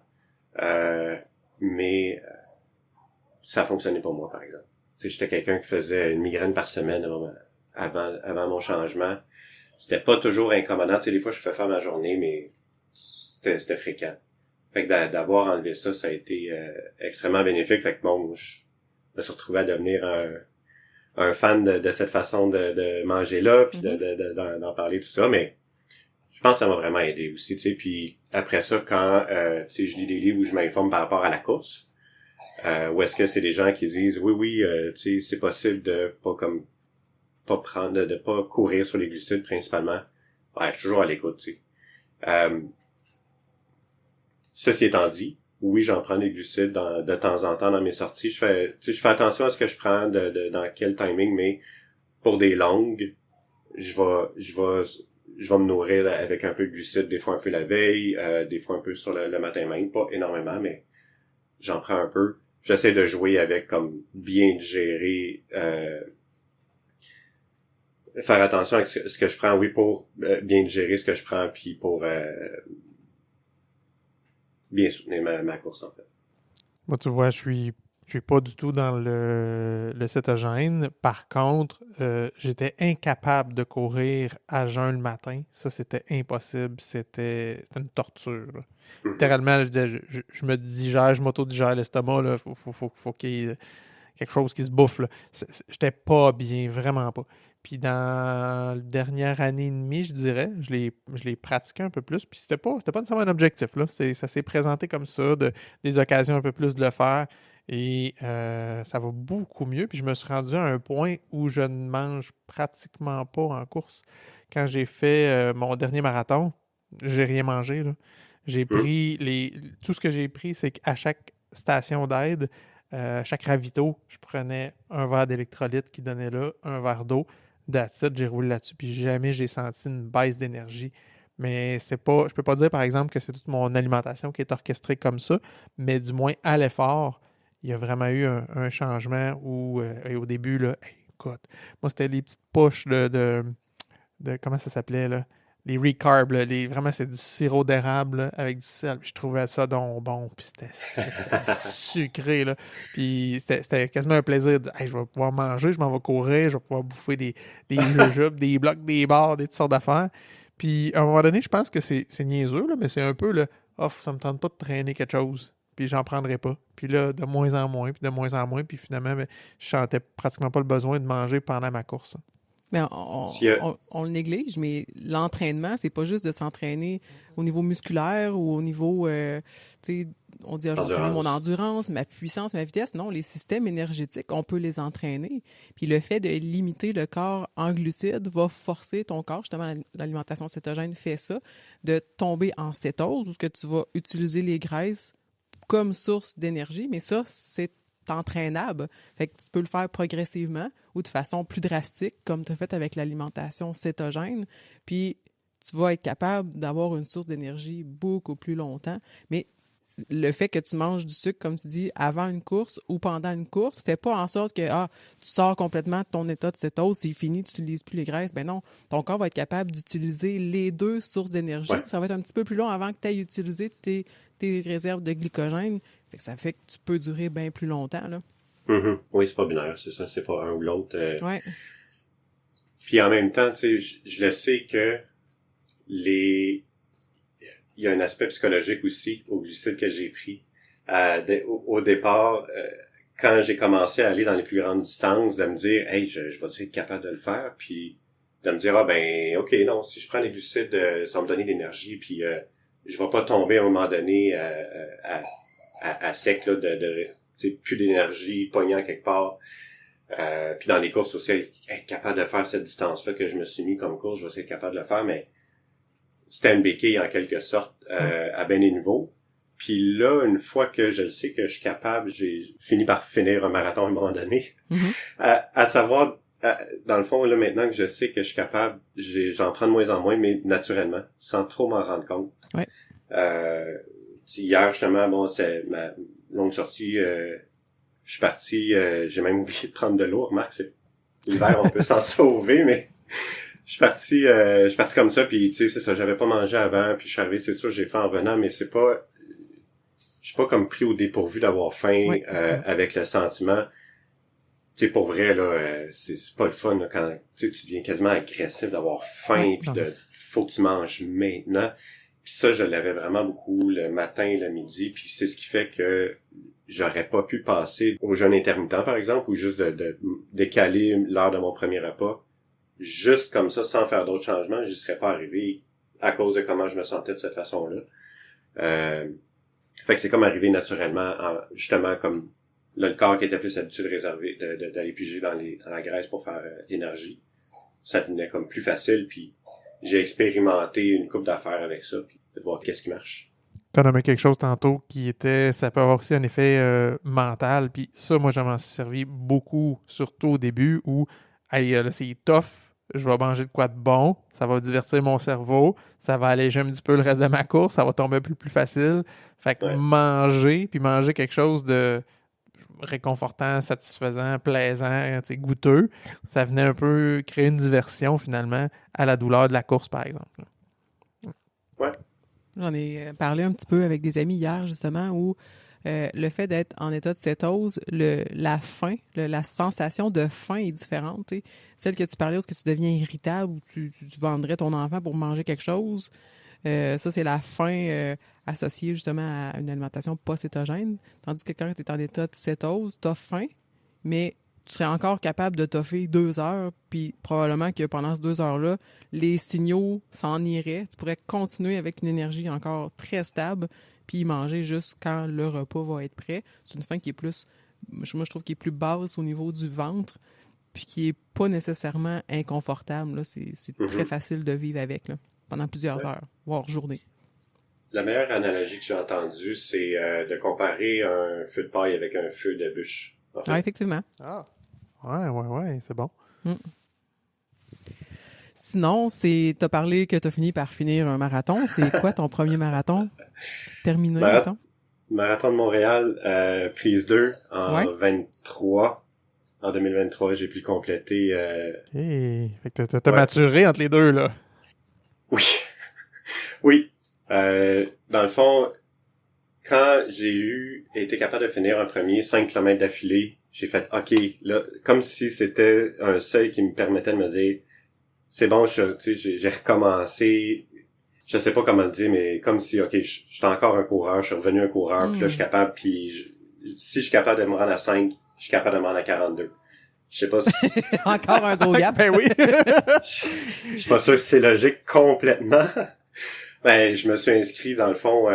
Mais ça a fonctionné pour moi, par exemple. J'étais quelqu'un qui faisait une migraine par semaine avant mon changement. C'était pas toujours incommodant. Des fois, je fais faire ma journée, mais c'était fréquent. Fait que d'avoir enlevé ça, ça a été extrêmement bénéfique. Fait que bon, je me suis retrouvé à devenir un fan de cette façon de manger là, puis d'en parler, tout ça. Mais je pense que ça m'a vraiment aidé aussi. Puis après ça, quand je lis des livres où je m'informe par rapport à la course, ou est-ce que c'est des gens qui disent oui, c'est possible de pas prendre, de pas courir sur les glucides principalement. Ouais, je suis toujours à l'écoute, Ceci étant dit, oui, j'en prends des glucides de temps en temps dans mes sorties. Je fais attention à ce que je prends dans quel timing, mais pour des longues, je vais me nourrir avec un peu de glucides, des fois un peu la veille, des fois un peu sur le matin même, pas énormément, mais j'en prends un peu. J'essaie de jouer avec comme bien digérer, faire attention à ce que je prends, oui, pour bien digérer ce que je prends, puis pour bien soutenir ma course, en fait. Moi, tu vois, je suis pas du tout dans le cétogène. Par contre, j'étais incapable de courir à jeun le matin. Ça, c'était impossible. C'était une torture. Littéralement, je disais, je me digère, je m'auto-digère l'estomac. Là. Faut qu'il y ait quelque chose qui se bouffe. Là. J'étais pas bien, vraiment pas. Puis dans la dernière année et demie, je dirais, je l'ai pratiqué un peu plus. Puis c'était pas nécessairement un objectif. Là. Ça s'est présenté comme ça, des occasions un peu plus de le faire. Et ça va beaucoup mieux. Puis je me suis rendu à un point où je ne mange pratiquement pas en course. Quand j'ai fait mon dernier marathon, j'ai rien mangé. Là. J'ai pris tout ce que j'ai pris, c'est qu'à chaque station d'aide, chaque ravito, je prenais un verre d'électrolyte qui donnait là, un verre d'eau. That's it, j'ai roulé là-dessus. Puis jamais j'ai senti une baisse d'énergie. Mais c'est pas. Je peux pas dire, par exemple, que c'est toute mon alimentation qui est orchestrée comme ça, mais du moins à l'effort, il y a vraiment eu un changement où, au début, là, écoute, moi, c'était les petites poches de comment ça s'appelait, là? les recarbs, là, vraiment, c'est du sirop d'érable là, avec du sel. Je trouvais ça donc bon, puis c'était sucré, là. Puis c'était quasiment un plaisir de hey, je vais pouvoir manger, je m'en vais courir, je vais pouvoir bouffer des jujubes, des blocs, des barres, des toutes sortes d'affaires. Puis à un moment donné, je pense que c'est niaiseux, là, mais c'est un peu le oh, ça me tente pas de traîner quelque chose. Puis j'en prendrai pas. Puis là, de moins en moins, puis de moins en moins, puis finalement, ben, je sentais pratiquement pas le besoin de manger pendant ma course. Mais S'il y a- on le néglige, mais l'entraînement, c'est pas juste de s'entraîner au niveau musculaire ou au niveau, tu sais, on dit, ah, j'entraîne mon endurance, ma puissance, ma vitesse. Non, les systèmes énergétiques, on peut les entraîner. Puis le fait de limiter le corps en glucides va forcer ton corps, justement, l'alimentation cétogène fait ça, de tomber en cétose, où ce que tu vas utiliser les graisses comme source d'énergie, mais ça, c'est entraînable. Fait que tu peux le faire progressivement ou de façon plus drastique, comme tu as fait avec l'alimentation cétogène. Puis, tu vas être capable d'avoir une source d'énergie beaucoup plus longtemps. Mais le fait que tu manges du sucre, comme tu dis, avant une course ou pendant une course, fait pas en sorte que tu sors complètement de ton état de cétose, c'est fini, tu n'utilises plus les graisses. Ben non, ton corps va être capable d'utiliser les deux sources d'énergie. Ouais. Ça va être un petit peu plus long avant que tu aies utilisé tes réserves de glycogène. Fait que ça fait que tu peux durer bien plus longtemps, là. Mhm. Oui, c'est pas binaire, c'est ça, c'est pas un ou l'autre. Ouais. Puis en même temps, tu sais, je le sais que il y a un aspect psychologique aussi au glucide que j'ai pris. Au départ, quand j'ai commencé à aller dans les plus grandes distances, de me dire, hey, je vais être capable de le faire, puis de me dire, ah ben, ok, non, si je prends les glucides, ça va me donner de l'énergie, puis je vais pas tomber à un moment donné à sec, là, tu sais, plus d'énergie, pognant quelque part. Puis dans les courses aussi, être capable de faire cette distance-là que je me suis mis comme course, je vais être capable de le faire, mais c'était une béquille en quelque sorte à ben des niveaux. Puis là, une fois que je le sais que je suis capable, j'ai fini par finir un marathon à un moment donné. Mm-hmm. À savoir, dans le fond, là, maintenant que je sais que je suis capable, j'en prends de moins en moins, mais naturellement, sans trop m'en rendre compte. Ouais. Hier, justement, bon, c'est ma longue sortie, je suis parti, j'ai même oublié de prendre de l'eau, remarque, c'est l'hiver, on peut s'en sauver, mais je suis parti comme ça, puis tu sais, c'est ça, j'avais pas mangé avant, puis je suis arrivé, c'est ça, j'ai fait en venant, mais c'est pas, je suis pas comme pris au dépourvu d'avoir faim, Oui. avec le sentiment, tu sais, pour vrai, là, c'est pas le fun, là, quand, tu sais, tu deviens quasiment agressif d'avoir faim, Oui, puis non. faut que tu manges maintenant. Puis ça, je l'avais vraiment beaucoup le matin et le midi, puis c'est ce qui fait que j'aurais pas pu passer au jeûne intermittent, par exemple, ou juste de décaler l'heure de mon premier repas. Juste comme ça, sans faire d'autres changements, j'y serais pas arrivé à cause de comment je me sentais de cette façon-là. Fait que c'est comme arrivé naturellement, justement, comme là, le corps qui était plus habitué de réserver, d'aller piger dans la graisse pour faire l'énergie. Ça devenait comme plus facile, puis j'ai expérimenté une couple d'affaires avec ça, puis de voir qu'est-ce qui marche. Tu as nommé quelque chose tantôt qui était, ça peut avoir aussi un effet mental, puis ça, moi, j'en m'en suis servi beaucoup, surtout au début, où, hey, là, c'est tough, je vais manger de quoi de bon, ça va divertir mon cerveau, ça va alléger un petit peu le reste de ma course, ça va tomber plus facile. Fait que Ouais. manger quelque chose de réconfortant, satisfaisant, plaisant, tu sais, goûteux, ça venait un peu créer une diversion, finalement, à la douleur de la course, par exemple. Ouais. J'en ai parlé un petit peu avec des amis hier, justement, où le fait d'être en état de cétose, la faim, la sensation de faim est différente. T'sais. Celle que tu parlais, où est-ce que tu deviens irritable, ou tu vendrais ton enfant pour manger quelque chose, ça, c'est la faim associée justement à une alimentation pas cétogène. Tandis que quand tu es en état de cétose, tu as faim, mais tu serais encore capable de toffer 2 heures, puis probablement que pendant ces 2 heures-là, les signaux s'en iraient. Tu pourrais continuer avec une énergie encore très stable, puis manger juste quand le repas va être prêt. C'est une faim qui est plus, moi je trouve, qui est plus basse au niveau du ventre, puis qui est pas nécessairement inconfortable. Là. C'est très facile de vivre avec, là, pendant plusieurs heures, voire journées. La meilleure analogie que j'ai entendue, c'est de comparer un feu de paille avec un feu de bûche. En fait. Ah, effectivement. Ah, ouais, c'est bon. Sinon, t'as parlé que t'as fini par finir un marathon. C'est quoi ton premier marathon terminé, mettons? Marathon de Montréal, prise 2 en 23. En 2023, j'ai pu le compléter. Hey, fait que t'as maturé entre les deux, là. Oui. Oui. Dans le fond, quand j'ai été capable de finir un premier 5 km d'affilée, j'ai fait, OK, là, comme si c'était un seuil qui me permettait de me dire, c'est bon, j'ai recommencé, je sais pas comment le dire, mais comme si, OK, j'étais encore un coureur, je suis revenu un coureur, puis là, je suis capable, puis si je suis capable de me rendre à 5, je suis capable de me rendre à 42. Je sais pas si... Encore un gros gap. Ben oui. Je suis pas sûr que c'est logique complètement. Ben, je me suis inscrit, dans le fond,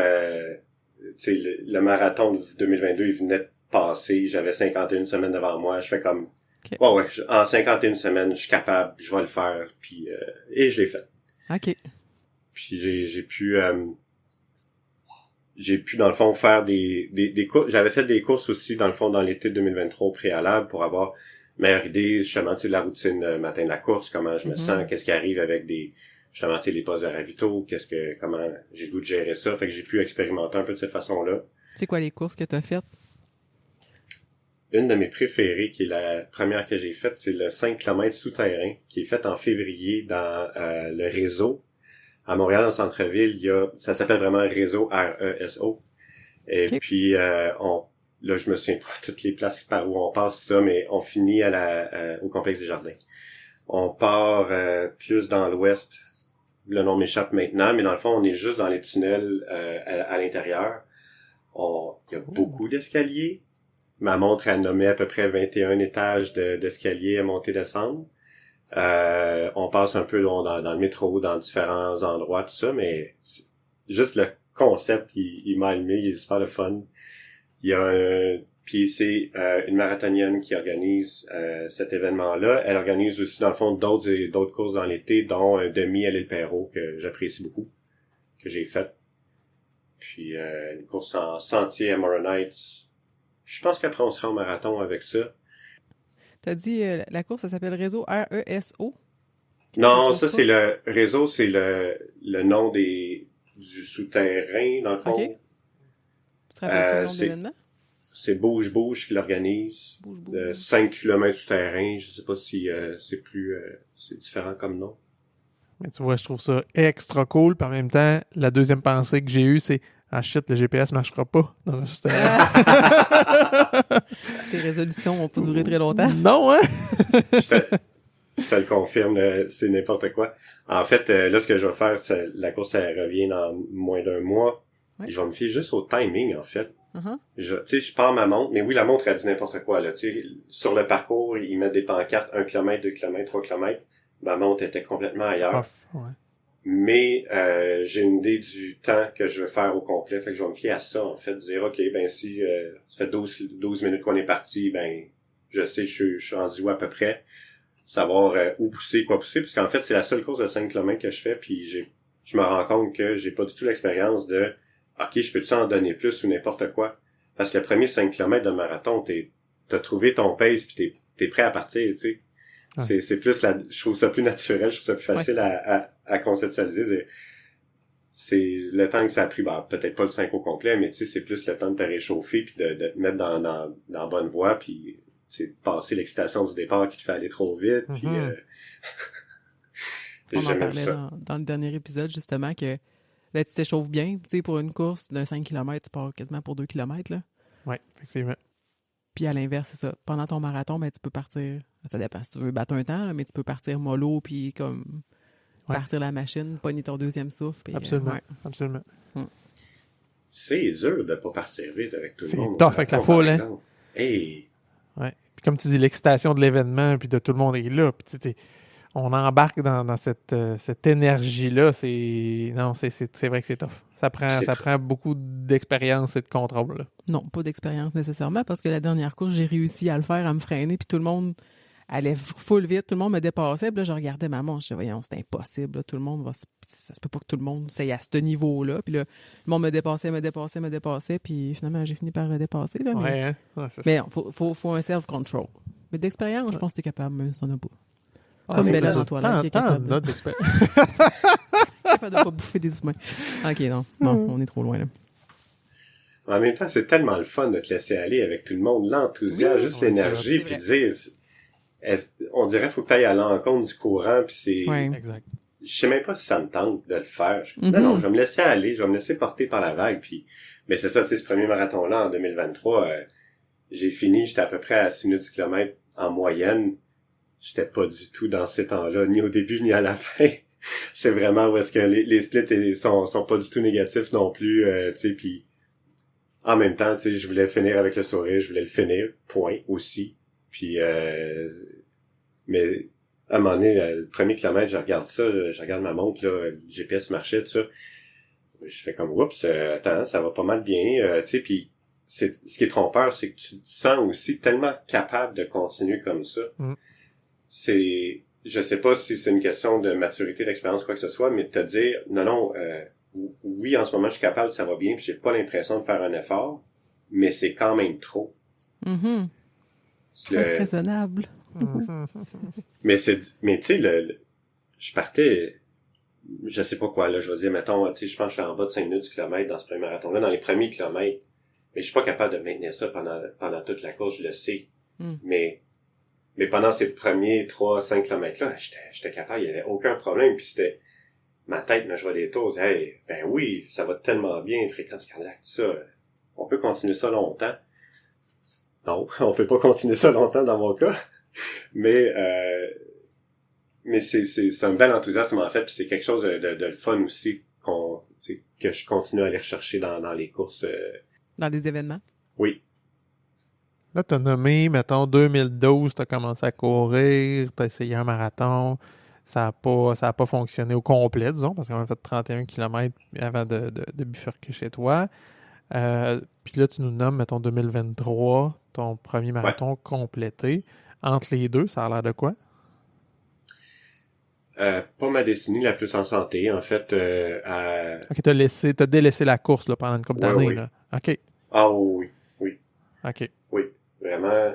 tu sais, le marathon de 2022, il venait de passer, j'avais 51 semaines devant moi, je fais comme, ouais, en 51 semaines, je suis capable, je vais le faire, puis et je l'ai fait. OK. Puis j'ai pu dans le fond faire des courses, j'avais fait des courses aussi dans le fond dans l'été 2023 au préalable pour avoir meilleure idée justement de la routine matin de la course, comment je me sens, qu'est-ce qui arrive avec justement les postes de ravito, comment j'ai le goût de gérer ça, fait que j'ai pu expérimenter un peu de cette façon-là. C'est quoi les courses que tu as faites? Une de mes préférées, qui est la première que j'ai faite, c'est le 5 km souterrain, qui est fait en février dans le réseau. À Montréal, en centre-ville, ça s'appelle vraiment Réseau, R-E-S-O. Et puis, là, je me souviens pas toutes les places par où on passe ça, mais on finit au complexe des Jardins. On part plus dans l'ouest. Le nom m'échappe maintenant, mais dans le fond, on est juste dans les tunnels à l'intérieur. Il y a beaucoup d'escaliers. Ma montre a nommé à peu près 21 étages d'escaliers à monter-descendre. On passe un peu dans le métro, dans différents endroits, tout ça, mais juste le concept, il m'a allumé, il est super le fun. Il y a puis c'est une marathonienne qui organise cet événement-là. Elle organise aussi, dans le fond, d'autres courses dans l'été, dont un demi à l'île Perrot, que j'apprécie beaucoup, que j'ai fait. Puis une course en sentier à Moronites. Je pense qu'après, on sera au marathon avec ça. T'as dit, la course, ça s'appelle Réseau R-E-S-O? Non, ça, c'est le réseau, c'est le nom du souterrain, dans le fond. OK. Tu te rappelles du nom de l'événement? C'est Bouge qui l'organise. Bouge. 5 km souterrain. Je sais pas si c'est différent comme nom. Mais tu vois, je trouve ça extra cool. Puis en même temps, la deuxième pensée que j'ai eue, c'est « Ah shit, le GPS marchera pas dans un souterrain. » Tes résolutions vont pas durer très longtemps. Non, hein? Je te le confirme, c'est n'importe quoi. En fait, là, ce que je vais faire, la course, elle revient dans moins d'un mois. Ouais. Je vais me fier juste au timing, en fait. Uh-huh. Je pars ma montre, mais oui, la montre, elle dit n'importe quoi, là. Tu sais, sur le parcours, ils mettent des pancartes 1 km, 2 km, 3 km. Ma montre était complètement ailleurs. Off, ouais. Mais j'ai une idée du temps que je vais faire au complet. Fait que je vais me fier à ça, en fait. Dire, OK, ben si ça fait 12 minutes qu'on est parti, ben je sais, je suis rendu où à peu près. Savoir où pousser, quoi pousser. Parce qu'en fait, c'est la seule course de 5 km que je fais. Puis je me rends compte que j'ai pas du tout l'expérience de OK, je peux-tu en donner plus ou n'importe quoi. Parce que le premier 5 km de marathon, t'as trouvé ton pace puis t'es prêt à partir, tu sais. Ouais. C'est plus je trouve ça plus naturel, je trouve ça plus facile à conceptualiser. C'est le temps que ça a pris, peut-être pas le 5 au complet, mais tu sais, c'est plus le temps de te réchauffer puis de te mettre dans la bonne voie, puis c'est passer l'excitation du départ qui te fait aller trop vite, puis on en parlait dans le dernier épisode, justement, que ben, tu t'échauffes bien, tu sais, pour une course de 5 km, tu pars quasiment pour 2 km, là. Oui, effectivement. Puis à l'inverse, c'est ça. Pendant ton marathon, ben, tu peux partir, ça dépend si tu veux battre un temps, là, mais tu peux partir mollo, puis comme partir la machine, pogner ton deuxième souffle. Puis, absolument, absolument. C'est dur de pas partir vite avec tout le monde. C'est tough avec la foule, hein? Hey. Ouais. Puis comme tu dis, l'excitation de l'événement, puis de tout le monde est là. Puis tu sais, on embarque dans cette énergie-là. C'est vrai que c'est tough. Ça prend beaucoup d'expérience et de contrôle. Là. Non, pas d'expérience nécessairement, parce que la dernière course, j'ai réussi à le faire, à me freiner, puis tout le monde allait full vite, tout le monde me dépassait, puis là, je regardais ma montre, je disais, voyons, c'est impossible, là, tout le monde ça se peut pas que tout le monde s'aille à ce niveau-là, puis là, le monde me dépassait, puis finalement, j'ai fini par le dépasser, là. Ouais, hein? Ouais, c'est mais faut un self-control. Mais d'expérience, je pense que t'es capable, mais ça n'a pas. C'est comme Bella de toi, là, qui est capable d'expérience. capable de pas bouffer des humains. OK, non, on est trop loin, là. En même temps, c'est tellement le fun de te laisser aller avec tout le monde, l'enthousiasme, juste l'énergie, puis dire, on dirait qu'il faut que tu ailles à l'encontre du courant, puis c'est... Ouais. Exact. je sais même pas si ça me tente de le faire. Non, je vais me laisser aller, je vais me laisser porter par la vague. Puis, mais c'est ça, tu sais, ce premier marathon-là en 2023, j'ai fini, j'étais à peu près à 6 minutes du kilomètre en moyenne. J'étais pas du tout dans ces temps-là, ni au début ni à la fin. C'est vraiment où est-ce que les splits sont pas du tout négatifs non plus, tu sais, puis en même temps, tu sais, je voulais finir avec le sourire, je voulais le finir, point, aussi. Puis, mais à un moment donné, le premier kilomètre, je regarde ça, je regarde ma montre, là, le GPS marchait, tout ça. Je fais comme, oups, attends, ça va pas mal bien, tu sais, puis ce qui est trompeur, c'est que tu te sens aussi tellement capable de continuer comme ça. Je sais pas si c'est une question de maturité, d'expérience, quoi que ce soit, mais de te dire, non, oui, en ce moment, je suis capable, ça va bien, puis j'ai pas l'impression de faire un effort, mais c'est quand même trop. Très raisonnable. Mais tu sais, je partais, je sais pas quoi, là, je vais dire, mettons, tu sais, je pense que je suis en bas de 5 minutes du kilomètre dans ce premier marathon-là, dans les premiers kilomètres, mais je suis pas capable de maintenir ça pendant toute la course, je le sais. Mais pendant ces premiers 3-5 kilomètres-là, j'étais capable, il y avait aucun problème, puis c'était, ma tête me jouait des tours, hey, ben oui, ça va tellement bien, fréquence cardiaque, tout ça, on peut continuer ça longtemps. Non, on peut pas continuer ça longtemps dans mon cas, mais c'est un bel enthousiasme en fait, puis c'est quelque chose de le fun aussi que je continue à aller rechercher dans les courses. Dans des événements? Oui. Là, t'as nommé, mettons, 2012, t'as commencé à courir, t'as essayé un marathon, ça a pas fonctionné au complet, disons, parce qu'on a fait 31 km avant de bifurquer chez toi. Puis là, tu nous nommes, mettons, 2023, ton premier marathon complété. Entre les deux, ça a l'air de quoi? Pas ma destinée la plus en santé, en fait. OK, t'as délaissé la course là, pendant une couple d'années. Oui. Là. OK. Ah oui. OK. Oui, vraiment.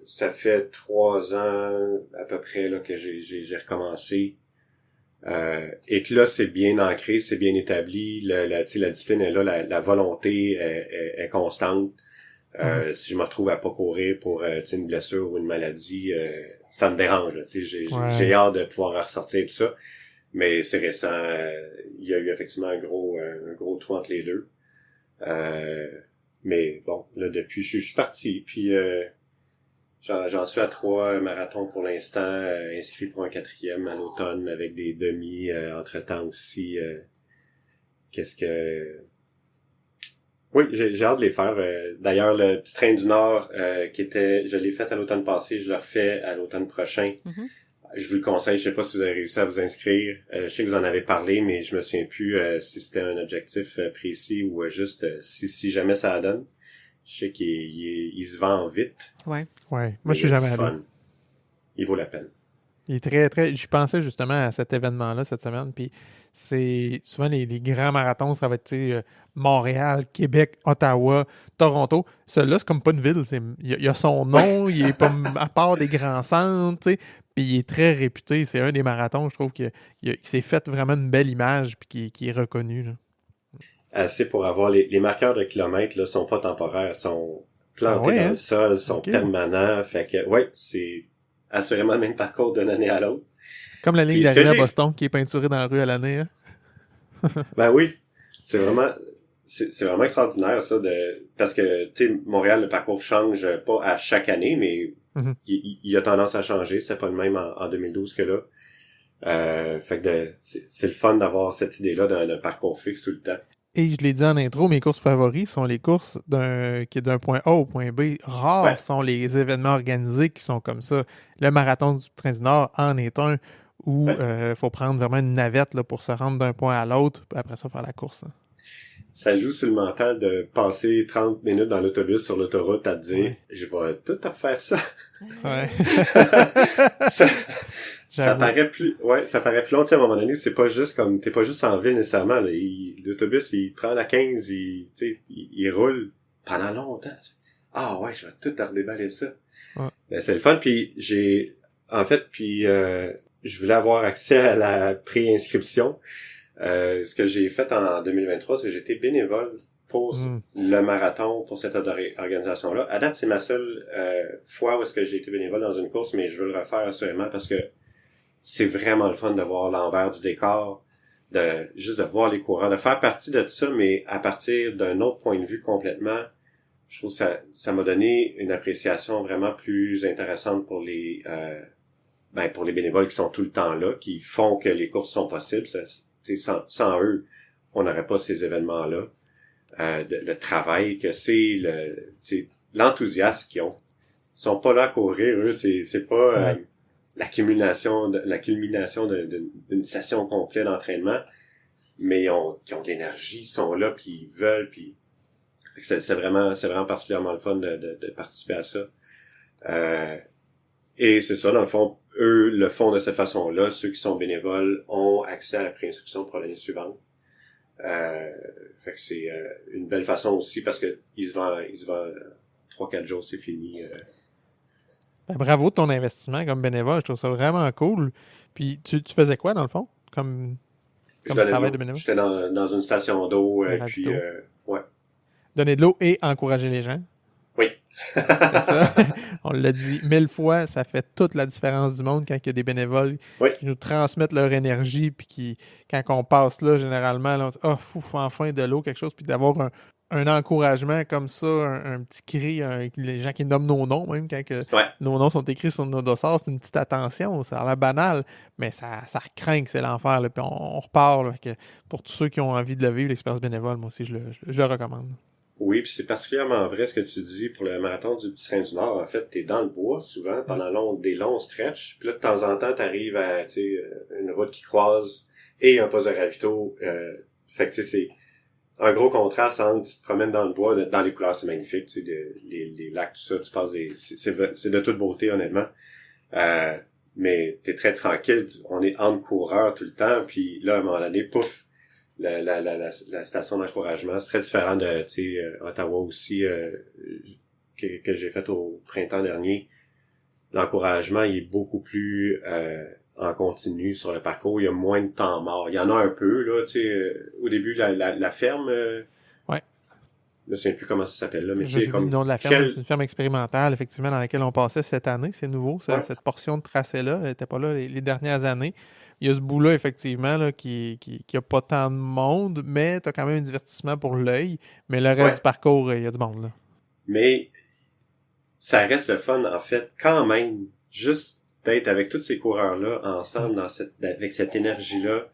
Ça fait 3 ans à peu près là que j'ai recommencé. Et que là, c'est bien ancré, c'est bien établi. La discipline est là, la volonté est constante. Si je me retrouve à pas courir pour une blessure ou une maladie, ça me dérange. J'ai hâte de pouvoir ressortir tout ça. Mais c'est récent. Il y a eu effectivement un gros trou entre les deux. Mais bon, là depuis, je suis parti. Puis j'en suis à 3 marathons pour l'instant, inscrit pour un 4e à l'automne avec des demi entre-temps aussi. Oui, j'ai hâte de les faire. D'ailleurs, le petit train du Nord je l'ai fait à l'automne passé, je le refais à l'automne prochain. Je vous le conseille, je sais pas si vous avez réussi à vous inscrire. Je sais que vous en avez parlé, mais je me souviens plus si c'était un objectif précis ou juste si jamais ça donne. Je sais qu'il se vend vite. Ouais. Moi, je suis jamais allé. Il vaut la peine. Il est très, très... J'y pensais justement à cet événement-là cette semaine, puis c'est souvent les grands marathons, ça va être Montréal, Québec, Ottawa, Toronto. Celui-là, c'est comme pas une ville. Il a son nom, il est pas à part des grands centres, tu sais, puis il est très réputé. C'est un des marathons, je trouve, qu'il s'est fait vraiment une belle image, puis qui est reconnu. Là. Assez pour avoir les marqueurs de kilomètres, là, sont pas temporaires, sont plantés dans le sol, sont permanents. Fait que, c'est assurément le même parcours d'une année à l'autre. Comme la ligne d'arrivée à Boston qui est peinturée dans la rue à l'année. Hein? Ben oui, c'est vraiment extraordinaire ça parce que tu sais Montréal le parcours change pas à chaque année mais il a tendance à changer, c'est pas le même en 2012 que là. Fait que c'est le fun d'avoir cette idée-là d'un parcours fixe tout le temps. Et je l'ai dit en intro, mes courses favoris sont les courses qui est d'un point A au point B. Rares sont les événements organisés qui sont comme ça. Le marathon du Train du Nord en est un où faut prendre vraiment une navette là, pour se rendre d'un point à l'autre, puis après ça, faire la course. Hein. Ça joue sur le mental de passer 30 minutes dans l'autobus sur l'autoroute à te dire « Je vais tout refaire ça. » Ça paraît plus long, tu sais, à un moment donné, c'est pas juste comme, t'es pas juste en ville nécessairement, là. L'autobus, il prend la 15, il roule pendant longtemps. Ah ouais, je vais tout redéballer ça. Ben, c'est le fun, puis je voulais avoir accès à la pré-inscription. Ce que j'ai fait en 2023, c'est que j'étais bénévole pour le marathon, pour cette organisation-là. À date, c'est ma seule fois où est-ce que j'ai été bénévole dans une course, mais je veux le refaire assurément parce que c'est vraiment le fun de voir l'envers du décor, juste de voir les coureurs, de faire partie de ça, mais à partir d'un autre point de vue complètement. Je trouve que ça m'a donné une appréciation vraiment plus intéressante pour les bénévoles qui sont tout le temps là, qui font que les courses sont possibles. Sans eux, on n'aurait pas ces événements-là. Le travail que c'est, l'enthousiasme qu'ils ont. Ils sont pas là à courir, eux, c'est pas la culmination d'une session complète d'entraînement, mais ils ont de l'énergie, ils sont là, puis ils veulent, puis c'est vraiment particulièrement le fun de participer à ça. Et c'est ça, dans le fond, eux le font de cette façon-là. Ceux qui sont bénévoles ont accès à la préinscription pour l'année suivante. Fait que c'est une belle façon aussi parce que il se vend 3-4 jours, c'est fini. Ben, bravo de ton investissement comme bénévole. Je trouve ça vraiment cool. Puis tu faisais quoi, dans le fond, comme travail de bénévole? J'étais dans une station d'eau, puis ouais. Donner de l'eau et encourager les gens. Oui. C'est ça. On l'a dit 1000 fois, ça fait toute la différence du monde quand il y a des bénévoles qui nous transmettent leur énergie, puis qui, quand on passe là, généralement, là, on dit enfin de l'eau, quelque chose, puis d'avoir un encouragement comme ça, un petit cri, les gens qui nomment nos noms, même quand nos noms sont écrits sur nos dossards, c'est une petite attention, ça a l'air banal, mais ça craint que c'est l'enfer, là, puis on repart. Là, que pour tous ceux qui ont envie de le vivre, l'expérience bénévole, moi aussi, je le recommande. Oui, puis c'est particulièrement vrai ce que tu dis pour le marathon du Petit Frein du Nord. En fait, t'es dans le bois souvent pendant des longs stretches. Puis là, de temps en temps, t'arrives à une route qui croise et un poste de ravito. Fait que c'est un gros contraste entre tu te promènes dans le bois, dans les couleurs, c'est magnifique, les lacs, tout ça, tu passes c'est de toute beauté, honnêtement. Mais t'es très tranquille, on est entre coureurs tout le temps, puis là, à un moment donné, pouf, la station d'encouragement, c'est très différent de Ottawa aussi que j'ai fait au printemps dernier. L'encouragement, il est beaucoup plus en continu sur le parcours, il y a moins de temps mort. Il y en a un peu là, au début la ferme je ne sais plus comment ça s'appelle là, mais c'est comme le nom de la ferme, c'est une ferme expérimentale effectivement dans laquelle on passait cette année, c'est nouveau cette portion de tracé là, elle n'était pas là les dernières années. Il y a ce bout-là, effectivement, là, qui a pas tant de monde, mais tu as quand même un divertissement pour l'œil. Mais le reste du parcours, il y a du monde, là. Mais ça reste le fun, en fait, quand même, juste d'être avec tous ces coureurs-là, ensemble, avec cette énergie-là.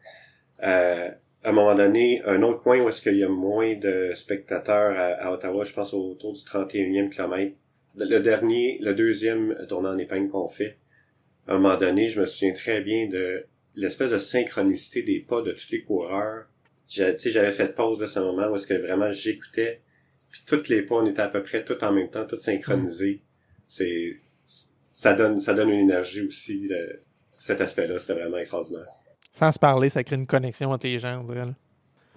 À un moment donné, un autre coin où est-ce qu'il y a moins de spectateurs à Ottawa, je pense autour du 31e kilomètre. Le deuxième tournant en épingle qu'on fait. À un moment donné, je me souviens très bien de l'espèce de synchronicité des pas de tous les coureurs. J'avais fait pause à ce moment où est-ce que vraiment j'écoutais, puis tous les pas, on était à peu près tout en même temps, tout synchronisés. Ça donne une énergie aussi, cet aspect-là, c'était vraiment extraordinaire. Sans se parler, ça crée une connexion entre les gens, on dirait. Là.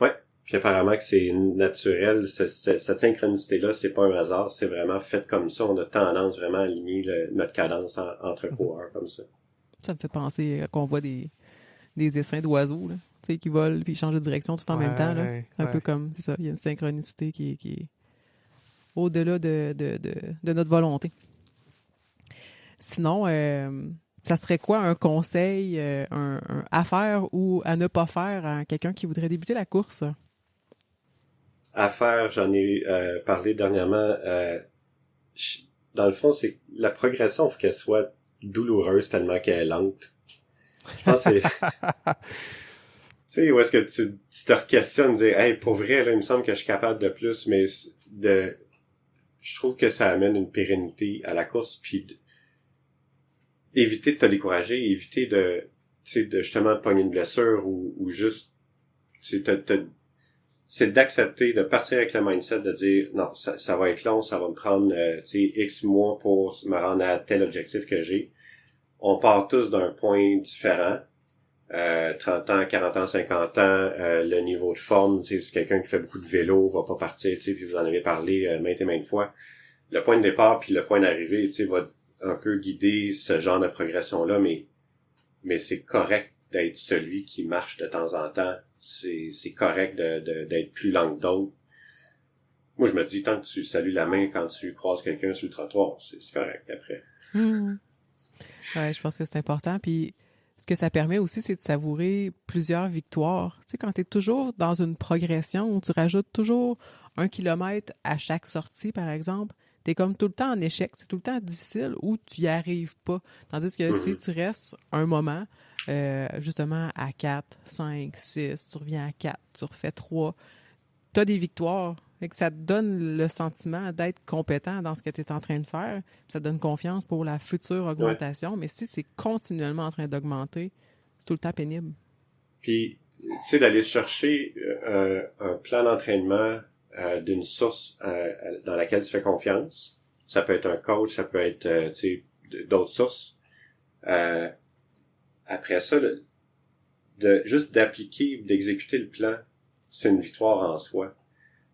Ouais. Puis apparemment que c'est naturel, cette synchronicité-là, c'est pas un hasard, c'est vraiment fait comme ça. On a tendance vraiment à aligner notre cadence entre coureurs comme ça. Ça me fait penser qu'on voit des essaims d'oiseaux, là, tu sais, qui volent puis changent de direction tout en même temps, là. Un peu comme, c'est ça, il y a une synchronicité qui est au-delà de notre volonté. Sinon, ça serait quoi un conseil à faire ou à ne pas faire à quelqu'un qui voudrait débuter la course? À faire, j'en ai parlé dernièrement. Dans le fond, c'est la progression, faut qu'elle soit douloureuse tellement qu'elle est lente. Je pense que c'est... tu sais, où est-ce que tu te re-questionnes, dire, hey, pour vrai, là, il me semble que je suis capable de plus, mais je trouve que ça amène une pérennité à la course, puis éviter de te décourager, éviter de justement de pogner une blessure ou juste, c'est d'accepter, de partir avec le mindset de dire, non, ça va être long, ça va me prendre, X mois pour me rendre à tel objectif que j'ai. On part tous d'un point différent. 30 ans, 40 ans, 50 ans, le niveau de forme, c'est quelqu'un qui fait beaucoup de vélo, va pas partir, puis vous en avez parlé maintes et maintes fois. Le point de départ puis le point d'arrivée, va un peu guider ce genre de progression-là, mais c'est correct d'être celui qui marche de temps en temps. C'est correct d'être plus lent que d'autres. Moi, je me dis, tant que tu salues la main quand tu croises quelqu'un sur le trottoir, c'est correct après. Ouais, je pense que c'est important. Puis ce que ça permet aussi, c'est de savourer plusieurs victoires. Tu sais, quand tu es toujours dans une progression où tu rajoutes toujours 1 kilomètre à chaque sortie, par exemple, tu es comme tout le temps en échec, c'est tout le temps difficile ou tu n'y arrives pas. Tandis que si tu restes un moment, justement à 4, 5, 6, tu reviens à 4, tu refais 3, tu as des victoires. Fait que ça te donne le sentiment d'être compétent dans ce que tu es en train de faire. Ça te donne confiance pour la future augmentation. Ouais. Mais si c'est continuellement en train d'augmenter, c'est tout le temps pénible. Puis, tu sais, d'aller chercher un plan d'entraînement d'une source dans laquelle tu fais confiance. Ça peut être un coach, ça peut être tu sais, d'autres sources. Après ça, juste d'appliquer, d'exécuter le plan, c'est une victoire en soi.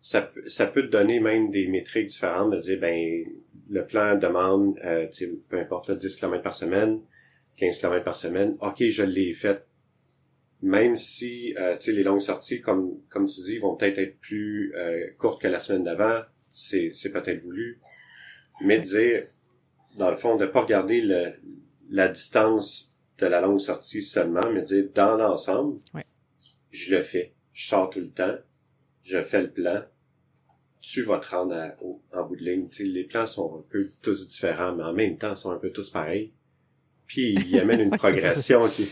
Ça peut te donner même des métriques différentes, de dire, ben, le plan demande, tu sais, peu importe, là, 10 km par semaine, 15 km par semaine. OK, je l'ai fait. Même si, tu sais, les longues sorties, comme tu dis, vont peut-être être plus courtes que la semaine d'avant, c'est peut-être voulu. Mais de dire, dans le fond, de pas regarder la distance de la longue sortie seulement, mais de dire, dans l'ensemble, je le fais. Je sors tout le temps. Je fais le plan, tu vas te rendre en bout de ligne. Tu sais, les plans sont un peu tous différents, mais en même temps, sont un peu tous pareils. Puis, il amène une progression qui...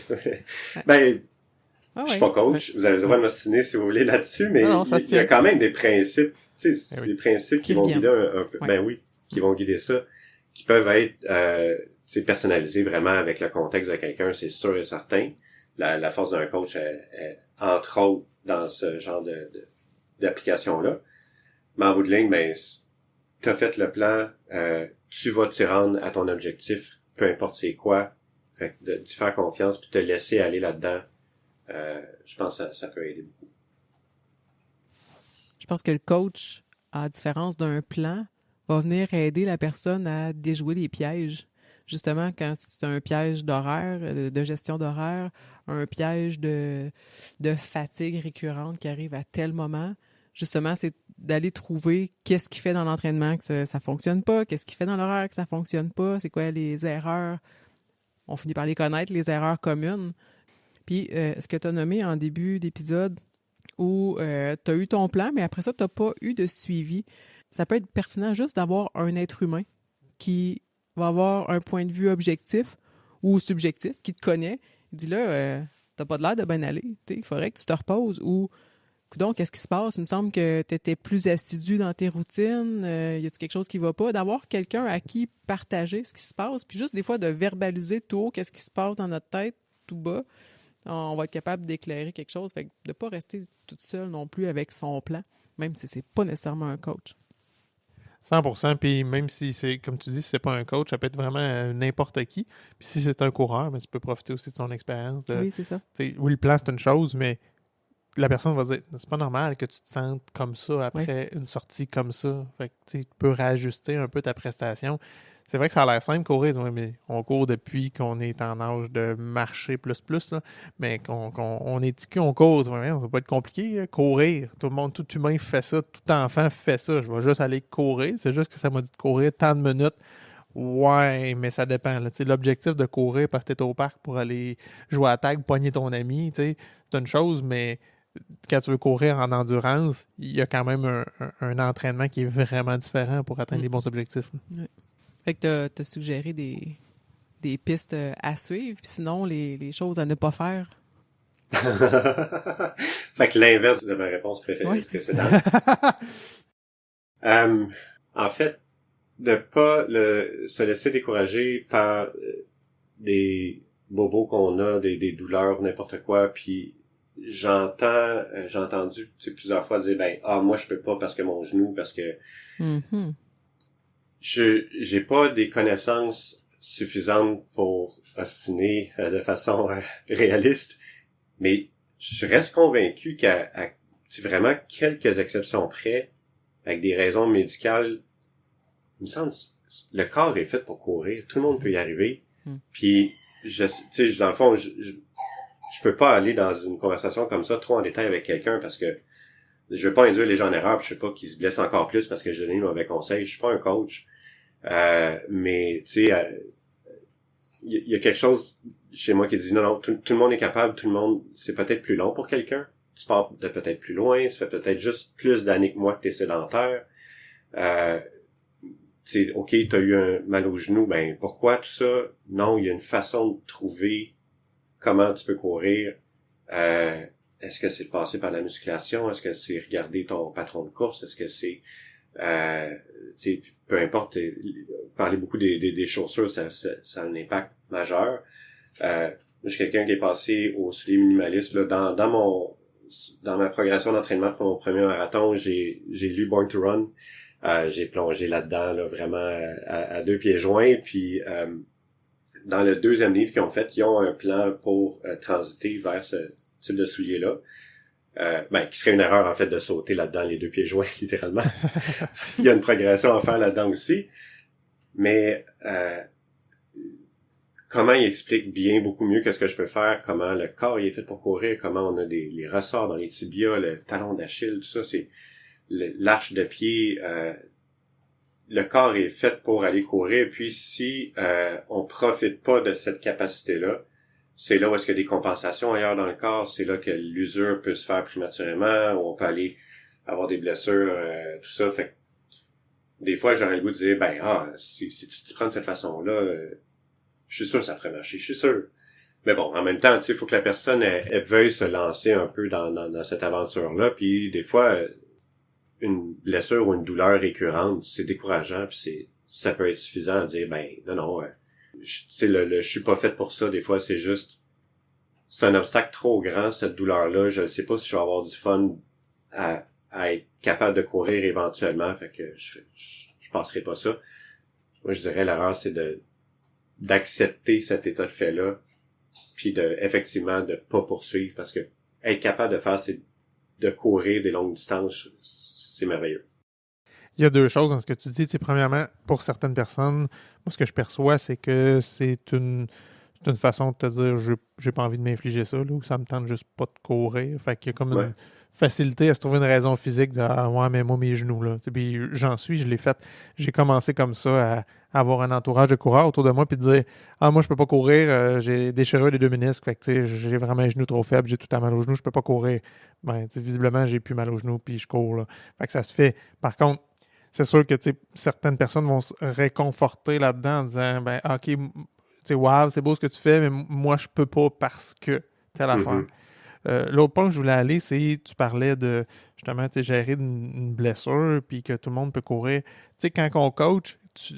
ben, je suis pas coach, vous avez le droit de m'ostiner si vous voulez là-dessus, mais il y a quand même des principes, tu sais, des principes qui vont guider un peu, qui vont guider ça, qui peuvent être, tu sais, personnalisés vraiment avec le contexte de quelqu'un, c'est sûr et certain. La force d'un coach est entre autres, dans ce genre d'application-là. Mais en bout de ligne, ben, t'as fait le plan, tu vas t'y rendre à ton objectif, peu importe c'est quoi. Fait que d'y faire confiance puis te laisser aller là-dedans, je pense que ça peut aider beaucoup. Je pense que le coach, à différence d'un plan, va venir aider la personne à déjouer les pièges. Justement, quand c'est un piège d'horaire, de gestion d'horaire, un piège de fatigue récurrente qui arrive à tel moment, justement, c'est d'aller trouver qu'est-ce qui fait dans l'entraînement que ça fonctionne pas, qu'est-ce qui fait dans l'horaire que ça fonctionne pas, c'est quoi les erreurs. On finit par les connaître, les erreurs communes. Puis, ce que tu as nommé en début d'épisode, où tu as eu ton plan, mais après ça, tu n'as pas eu de suivi. Ça peut être pertinent juste d'avoir un être humain qui va avoir un point de vue objectif ou subjectif, qui te connaît. Il dit là, t'as pas de l'air de bien aller. Il faudrait que tu te reposes. Ou, coudonc, qu'est-ce qui se passe? Il me semble que tu étais plus assidu dans tes routines. Y a-t-il quelque chose qui va pas? D'avoir quelqu'un à qui partager ce qui se passe, puis juste des fois de verbaliser tout haut qu'est-ce qui se passe dans notre tête, tout bas. On va être capable d'éclairer quelque chose. Fait que de pas rester toute seule non plus avec son plan, même si c'est pas nécessairement un coach. 100%, puis même si c'est, comme tu dis, si c'est pas un coach, ça peut être vraiment n'importe qui. Puis si c'est un coureur, mais tu peux profiter aussi de son expérience. Oui, c'est ça. Oui, le plan, c'est une chose, mais la personne va dire, c'est pas normal que tu te sentes comme ça après une sortie comme ça. Fait que tu peux réajuster un peu ta prestation. C'est vrai que ça a l'air simple, courir, mais on court depuis qu'on est en âge de marcher plus, là, mais qu'on est tiqué, on court. Ça va pas être compliqué, courir. Tout le monde, tout humain fait ça, tout enfant fait ça. Je vais juste aller courir. C'est juste que ça m'a dit de courir tant de minutes. Ouais, mais ça dépend. Là. L'objectif de courir parce que tu es au parc pour aller jouer à tag, pogner ton ami, c'est une chose, mais quand tu veux courir en endurance, il y a quand même un entraînement qui est vraiment différent pour atteindre les bons objectifs. Ouais. Fait que t'as suggéré des pistes à suivre, puis sinon, les choses à ne pas faire. Fait que l'inverse de ma réponse préférée précédente. En fait, de pas se laisser décourager par des bobos qu'on a, des douleurs, n'importe quoi, puis j'ai entendu plusieurs fois dire moi je peux pas parce que mon genou, parce que j'ai pas des connaissances suffisantes pour ostiner de façon réaliste, mais je reste convaincu qu'à vraiment quelques exceptions près, avec des raisons médicales, il me semble le corps est fait pour courir, tout le monde peut y arriver. Puis dans le fond, je peux pas aller dans une conversation comme ça trop en détail avec quelqu'un parce que je veux pas induire les gens en erreur, puis je sais pas qu'ils se blessent encore plus parce que je donne un mauvais conseil. Je suis pas un coach. Mais tu sais, il y a quelque chose chez moi qui dit non, tout le monde est capable, tout le monde, c'est peut-être plus long pour quelqu'un. Tu pars de peut-être plus loin, ça fait peut-être juste plus d'années que moi que t'es sédentaire. OK, t'as eu un mal au genou, ben pourquoi tout ça? Non, il y a une façon de trouver comment tu peux courir. Est-ce que c'est de passer par la musculation? Est-ce que c'est regarder ton patron de course? Est-ce que c'est peu importe, parler beaucoup des chaussures, ça a un impact majeur. Moi, je suis quelqu'un qui est passé au soulier minimaliste. Là, dans ma progression d'entraînement pour mon premier marathon, j'ai lu Born to Run. J'ai plongé là-dedans, là, vraiment à deux pieds joints. Puis dans le deuxième livre qu'ils ont fait, ils ont un plan pour transiter vers ce type de soulier-là. Qui serait une erreur en fait de sauter là-dedans les deux pieds joints, littéralement. Il y a une progression à faire là-dedans aussi. Mais comment il explique bien, beaucoup mieux que ce que je peux faire, comment le corps il est fait pour courir, comment on a les ressorts dans les tibias, le talon d'Achille, tout ça, c'est l'arche de pied. Le corps est fait pour aller courir, puis si on profite pas de cette capacité-là, c'est là où est-ce qu'il y a des compensations ailleurs dans le corps, c'est là que l'usure peut se faire prématurément, où on peut aller avoir des blessures, tout ça. Fait que des fois, j'aurais le goût de dire, si tu te prends de cette façon-là, je suis sûr que ça pourrait marcher, je suis sûr. Mais bon, en même temps, tu sais, il faut que la personne elle veuille se lancer un peu dans cette aventure-là, puis des fois, une blessure ou une douleur récurrente, c'est décourageant, puis ça peut être suffisant à dire, non, je suis pas fait pour ça. Des fois, c'est un obstacle trop grand, cette douleur-là. Je sais pas si je vais avoir du fun à être capable de courir éventuellement, fait que je passerai pas ça. Moi, je dirais l'erreur, c'est d'accepter cet état de fait-là, puis effectivement de pas poursuivre, parce que être capable de faire, c'est de courir des longues distances, c'est merveilleux. Il y a deux choses dans ce que tu dis. Premièrement, pour certaines personnes, moi, ce que je perçois, c'est que c'est une façon de te dire j'ai pas envie de m'infliger ça, là, ou ça me tente juste pas de courir. Fait qu'il y a comme une facilité à se trouver une raison physique de dire ouais, mais moi, mes genoux, là. Puis je l'ai fait. J'ai commencé comme ça à avoir un entourage de coureurs autour de moi, puis de dire moi, je peux pas courir, j'ai déchiré les deux ménisques, fait que j'ai vraiment un genou trop faible, j'ai tout à mal aux genoux, je peux pas courir. Visiblement, j'ai plus mal aux genoux, puis je cours, là. Fait que ça se fait. Par contre, c'est sûr que certaines personnes vont se réconforter là-dedans en disant OK, wow, c'est beau ce que tu fais, mais moi, je peux pas parce que telle affaire. L'autre point que je voulais aller, c'est tu parlais de justement gérer une blessure puis que tout le monde peut courir. Quand on coach, tu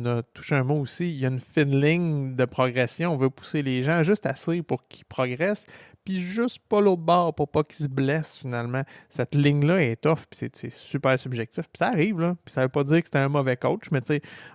as touché un mot aussi, il y a une fine ligne de progression. On veut pousser les gens juste assez pour qu'ils progressent, puis juste pas l'autre bord pour pas qu'ils se blessent finalement. Cette ligne-là est tough, puis c'est super subjectif. Puis ça arrive, là. Puis ça veut pas dire que c'est un mauvais coach, mais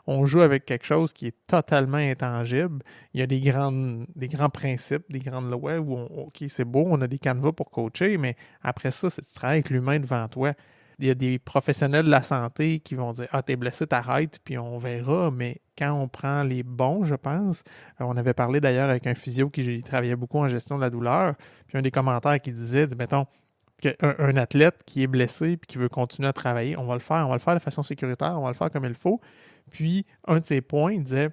on joue avec quelque chose qui est totalement intangible. Il y a des grands principes, des grandes lois où OK, c'est beau, on a des canevas pour coacher, mais après ça, c'est tu travailles avec l'humain devant toi. Il y a des professionnels de la santé qui vont dire t'es blessé, t'arrêtes, puis on verra. Mais quand on prend les bons, je pense, on avait parlé d'ailleurs avec un physio qui travaillait beaucoup en gestion de la douleur, puis un des commentaires qui disait, mettons, qu'un athlète qui est blessé puis qui veut continuer à travailler, on va le faire de façon sécuritaire, on va le faire comme il faut. Puis, un de ses points, il disait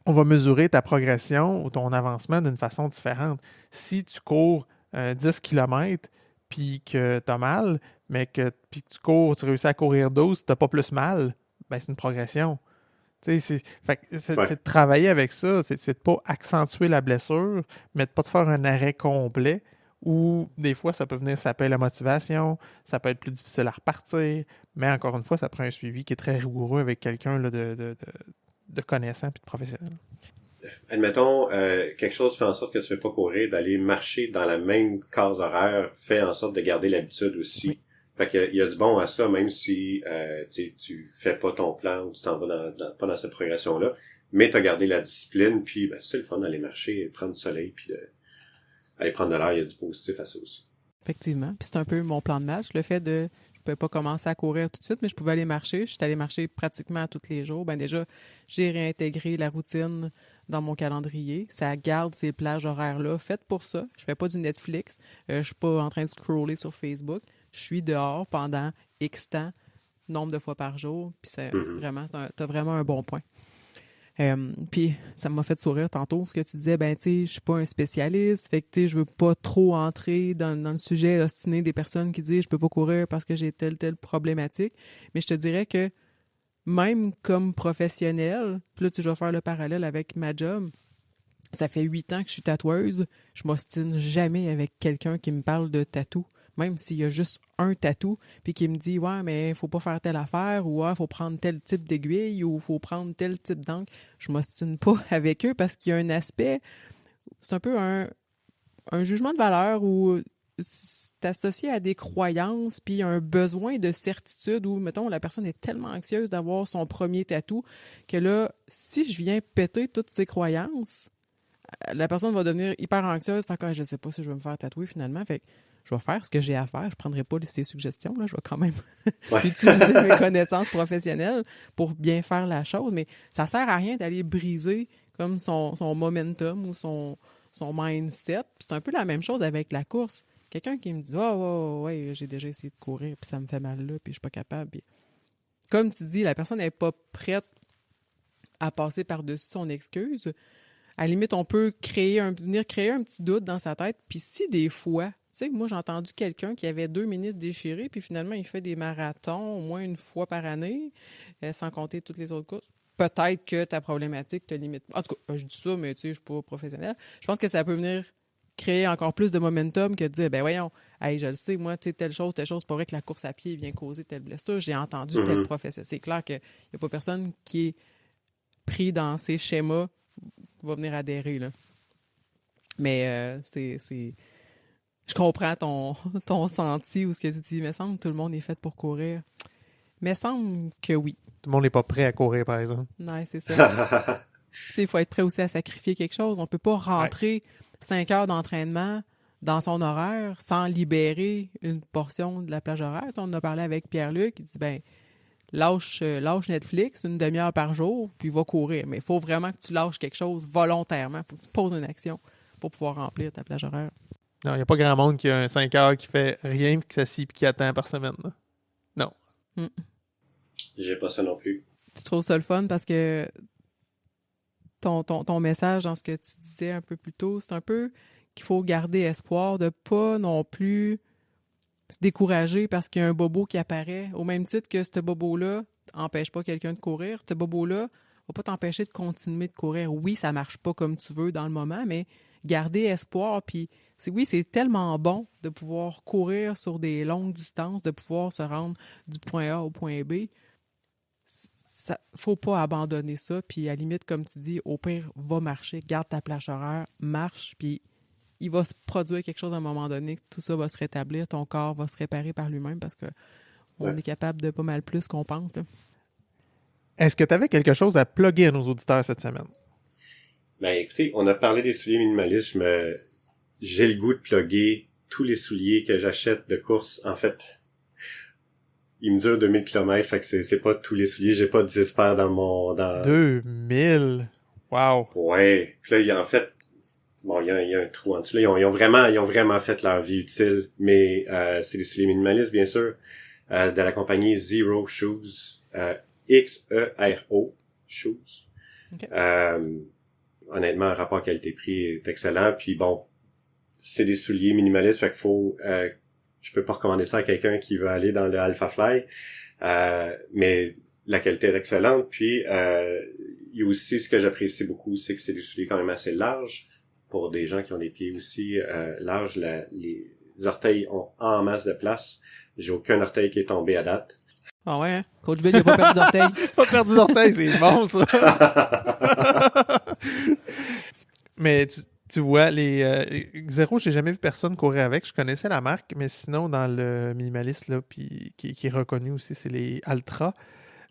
on va mesurer ta progression ou ton avancement d'une façon différente. Si tu cours 10 km puis que tu as mal, mais puis que tu réussis à courir 12, tu n'as pas plus mal, c'est une progression. C'est de travailler avec ça, c'est de ne pas accentuer la blessure, mais de ne pas te faire un arrêt complet où des fois ça peut venir saper la motivation, ça peut être plus difficile à repartir, mais encore une fois, ça prend un suivi qui est très rigoureux avec quelqu'un là, de connaissant et de professionnel. Admettons, quelque chose fait en sorte que tu ne fais pas courir, d'aller marcher dans la même case horaire fait en sorte de garder l'habitude aussi. Oui. Fait qu'il y a du bon à ça, même si tu fais pas ton plan ou tu t'en vas pas dans cette progression-là, mais tu as gardé la discipline, puis c'est le fun d'aller marcher, prendre du soleil, puis aller prendre de l'air, il y a du positif à ça aussi. Effectivement. Puis c'est un peu mon plan de match, le fait de je pouvais pas commencer à courir tout de suite, mais je pouvais aller marcher. Je suis allée marcher pratiquement tous les jours. Déjà, j'ai réintégré la routine dans mon calendrier. Ça garde ces plages horaires-là faites pour ça. Je fais pas du Netflix. Je suis pas en train de scroller sur Facebook. Je suis dehors pendant X temps, nombre de fois par jour. Puis c'est vraiment, t'as vraiment un bon point. Puis ça m'a fait sourire tantôt, ce que tu disais, ben tu sais, je suis pas un spécialiste, fait que tu sais, je veux pas trop entrer dans le sujet ostiné des personnes qui disent je peux pas courir parce que j'ai telle problématique. Mais je te dirais que même comme professionnel, puis là, tu sais, je vais faire le parallèle avec ma job. Ça fait 8 ans que je suis tatoueuse. Je m'ostine jamais avec quelqu'un qui me parle de tatou. Même s'il y a juste un tatou, puis qui me dit « Ouais, mais il faut pas faire telle affaire » ou « Ouais, faut prendre tel type d'aiguille » ou « Faut prendre tel type d'encre », je m'ostine pas avec eux parce qu'il y a un aspect, c'est un peu un jugement de valeur où c'est associé à des croyances puis un besoin de certitude où, mettons, la personne est tellement anxieuse d'avoir son premier tatou que là, si je viens péter toutes ses croyances, la personne va devenir hyper anxieuse, fait que je sais pas si je vais me faire tatouer finalement, fait que je vais faire ce que j'ai à faire, je prendrai pas ces suggestions, là, je vais quand même utiliser mes connaissances professionnelles pour bien faire la chose, mais ça sert à rien d'aller briser comme son momentum ou son mindset. Puis c'est un peu la même chose avec la course. Quelqu'un qui me dit « ouais, j'ai déjà essayé de courir, puis ça me fait mal là, puis je suis pas capable. » Puis, comme tu dis, la personne n'est pas prête à passer par-dessus son excuse. À la limite, on peut venir créer un petit doute dans sa tête. Puis si des fois, tu sais, moi, j'ai entendu quelqu'un qui avait 2 ministres déchirés, puis finalement, il fait des marathons au moins une fois par année, sans compter toutes les autres courses. Peut-être que ta problématique te limite. En tout cas, je dis ça, mais tu sais, je suis pas professionnel. Je pense que ça peut venir créer encore plus de momentum que de dire, ben voyons, hey, je le sais, moi, tu sais, telle chose, c'est pas vrai que la course à pied vient causer telle blessure. J'ai entendu tel professionnel. C'est clair qu'il n'y a pas personne qui est pris dans ces schémas va venir adhérer, là. Mais je comprends ton senti ou ce que tu dis. Il me semble que tout le monde est fait pour courir. Il me semble que oui. Tout le monde n'est pas prêt à courir, par exemple. Non, c'est ça. Il faut être prêt aussi à sacrifier quelque chose. On ne peut pas rentrer 5 heures d'entraînement dans son horaire sans libérer une portion de la plage horaire. Tu sais, on en a parlé avec Pierre-Luc, il dit, ben lâche Netflix une demi-heure par jour, puis va courir. Mais il faut vraiment que tu lâches quelque chose volontairement. Il faut que tu poses une action pour pouvoir remplir ta plage horaire. Non, il n'y a pas grand monde qui a un 5 heures qui fait rien, puis qui s'assit et qui attend par semaine. Là. Non. J'ai pas ça non plus. Tu trouves ça le fun parce que ton message dans ce que tu disais un peu plus tôt, c'est un peu qu'il faut garder espoir de pas non plus se décourager parce qu'il y a un bobo qui apparaît. Au même titre que ce bobo-là n'empêche pas quelqu'un de courir, ce bobo-là va pas t'empêcher de continuer de courir. Oui, ça marche pas comme tu veux dans le moment, mais garder espoir. Puis c'est tellement bon de pouvoir courir sur des longues distances, de pouvoir se rendre du point A au point B. Ça, faut pas abandonner ça. Puis à la limite, comme tu dis, au pire, va marcher, garde ta plage horaire, marche, puis il va se produire quelque chose à un moment donné, tout ça va se rétablir, ton corps va se réparer par lui-même parce que on est capable de pas mal plus qu'on pense. Là. Est-ce que tu avais quelque chose à plugger à nos auditeurs cette semaine? Ben écoutez, on a parlé des souliers minimalistes, mais j'ai le goût de plugger tous les souliers que j'achète de course. En fait, ils me durent 2000 km, fait que c'est pas tous les souliers, j'ai pas 10 paires dans mon... 2000? Wow! Ouais, puis là, il y a en fait... Bon, il y a un trou en dessous. Là, ils ont vraiment fait leur vie utile, mais c'est des souliers minimalistes, bien sûr, de la compagnie Xero Shoes, Xero Shoes. Okay. Honnêtement, le rapport qualité-prix est excellent. Puis bon, c'est des souliers minimalistes, fait qu'il faut... je peux pas recommander ça à quelqu'un qui veut aller dans le Alpha Fly, mais la qualité est excellente. Puis il y a aussi, ce que j'apprécie beaucoup, c'est que c'est des souliers quand même assez larges. Pour des gens qui ont des pieds aussi larges, les orteils ont en masse de place. J'ai aucun orteil qui est tombé à date. Ah ouais, hein? Coach Bill, il a pas perdu d'orteil. Pas perdu d'orteil, c'est bon, ça! Mais tu vois, les Xero, j'ai jamais vu personne courir avec. Je connaissais la marque, mais sinon, dans le minimaliste, là, puis qui est reconnu aussi, c'est les Altra.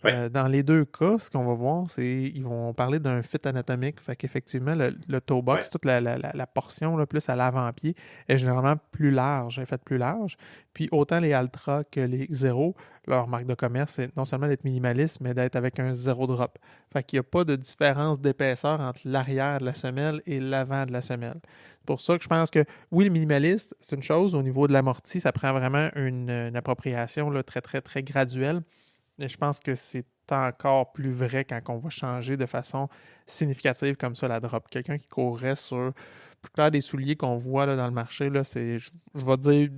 Ouais. Dans les deux cas, ce qu'on va voir, c'est ils vont parler d'un fit anatomique. Fait qu'effectivement, le toe box, toute la portion là, plus à l'avant-pied, est généralement plus large, est faite plus large. Puis autant les Altra que les Xero, leur marque de commerce, c'est non seulement d'être minimaliste, mais d'être avec un zéro drop. Fait qu'il n'y a pas de différence d'épaisseur entre l'arrière de la semelle et l'avant de la semelle. C'est pour ça que je pense que, oui, le minimaliste, c'est une chose. Au niveau de l'amorti, ça prend vraiment une appropriation là, très, très, très graduelle. Mais je pense que c'est encore plus vrai quand on va changer de façon significative comme ça la drop. Quelqu'un qui courrait sur plus clair des souliers qu'on voit là, dans le marché, là, c'est, je vais dire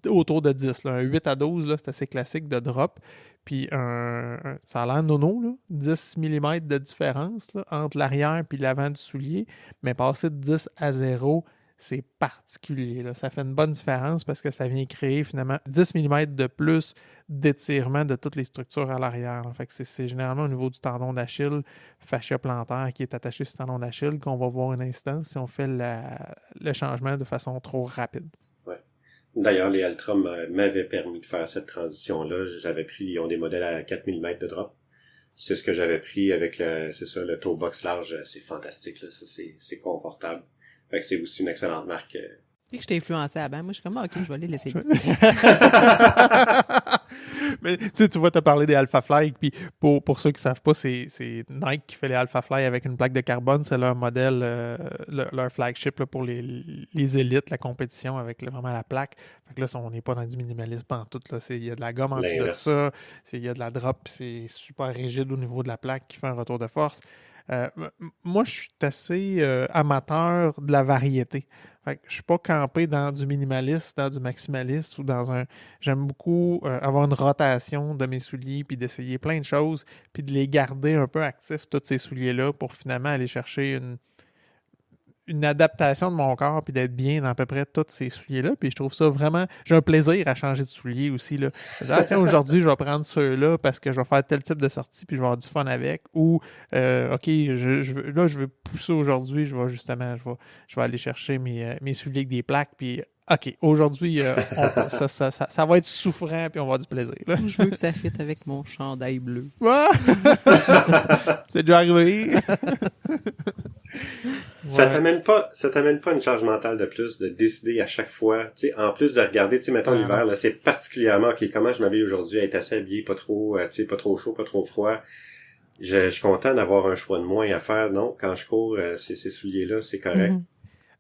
autour de 10. Là. Un 8 à 12, là, c'est assez classique de drop. Puis ça a l'air nono, là, 10 mm de différence là, entre l'arrière et l'avant du soulier. Mais passer de 10 à 0, c'est particulier. Là. Ça fait une bonne différence parce que ça vient créer finalement 10 mm de plus d'étirement de toutes les structures à l'arrière. Fait que c'est généralement au niveau du tendon d'Achille, fascia plantaire qui est attaché sur le tendon d'Achille qu'on va voir une incidence si on fait le changement de façon trop rapide. Ouais. D'ailleurs, les Altra m'avaient permis de faire cette transition-là. Ils ont des modèles à 4 mm de drop. C'est ce que j'avais pris avec le toe box large. C'est fantastique, là. Ça, c'est confortable. Fait que c'est aussi une excellente marque. Puis que je t'ai influencé avant. Moi, je suis comme, OK, je vais aller l'essayer. Mais tu vois, t'as parlé des Alpha Fly, puis pour ceux qui ne savent pas, c'est Nike qui fait les Alpha Fly avec une plaque de carbone. C'est leur modèle, leur flagship là, pour les élites, la compétition avec vraiment la plaque. Fait que là, on n'est pas dans du minimalisme en tout. Il y a de la gomme en dessous de ça, il y a de la drop, c'est super rigide au niveau de la plaque qui fait un retour de force. Moi, je suis assez amateur de la variété. Fait que je suis pas campé dans du minimaliste, dans du maximaliste ou dans un... J'aime beaucoup avoir une rotation de mes souliers puis d'essayer plein de choses puis de les garder un peu actifs, tous ces souliers-là, pour finalement aller chercher une adaptation de mon corps puis d'être bien dans à peu près tous ces souliers-là. Puis je trouve ça vraiment... J'ai un plaisir à changer de souliers aussi. Là. Je dis, tiens, aujourd'hui, je vais prendre ceux-là parce que je vais faire tel type de sortie puis je vais avoir du fun avec. Ou, OK, je vais pousser aujourd'hui. Je vais aller chercher mes souliers avec des plaques. Puis, OK, aujourd'hui, ça va être souffrant puis on va avoir du plaisir. Là. Je veux que ça fitte avec mon chandail bleu. Ouais! C'est déjà arrivé. Ça t'amène pas une charge mentale de plus de décider à chaque fois, tu sais, en plus de regarder, tu sais, mettons l'hiver, là, c'est particulièrement, OK, comment je m'habille aujourd'hui, être assez habillé, pas trop, tu sais, pas trop chaud, pas trop froid. Je suis content d'avoir un choix de moins à faire, non? Quand je cours, ces souliers-là, c'est correct. Mm-hmm.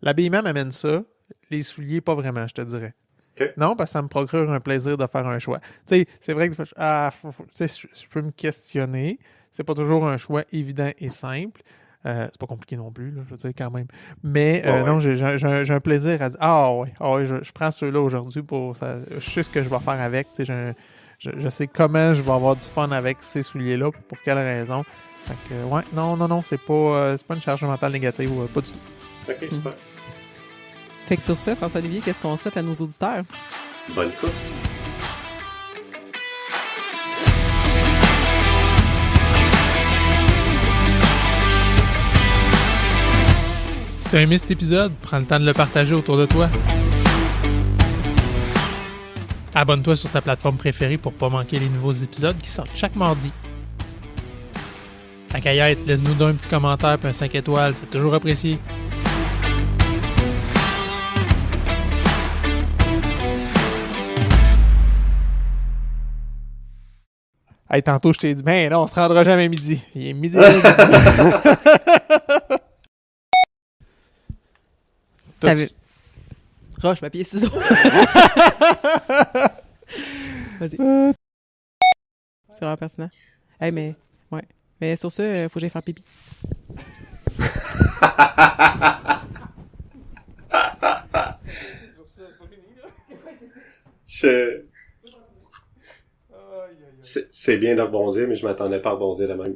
L'habillement m'amène ça. Les souliers, pas vraiment, je te dirais. Okay. Non, parce que ça me procure un plaisir de faire un choix. Tu sais, c'est vrai que je peux me questionner. C'est pas toujours un choix évident et simple. C'est pas compliqué non plus, là, je veux dire, quand même. Mais non, j'ai un plaisir à dire je prends ceux-là aujourd'hui pour ça. Je sais ce que je vais faire avec. Je sais comment je vais avoir du fun avec ces souliers-là, pour quelle raison. Fait que, ouais, non, c'est pas une charge mentale négative, pas du tout. OK, super. Fait que sur ça, François-Olivier, qu'est-ce qu'on souhaite à nos auditeurs? Bonne course! Si tu as aimé cet épisode, prends le temps de le partager autour de toi. Abonne-toi sur ta plateforme préférée pour ne pas manquer les nouveaux épisodes qui sortent chaque mardi. Tant qu'à y être, laisse-nous donc un petit commentaire et un 5 étoiles, c'est toujours apprécié. Hey, tantôt, je t'ai dit, ben non, on se rendra jamais à midi. Il est midi. T'as vu? Roche, papier, ciseaux. Vas-y. C'est vraiment pertinent. Hey, mais, ouais. Mais sur ça, faut que j'aille faire pipi. C'est bien de rebondir, mais je m'attendais pas à rebondir de même.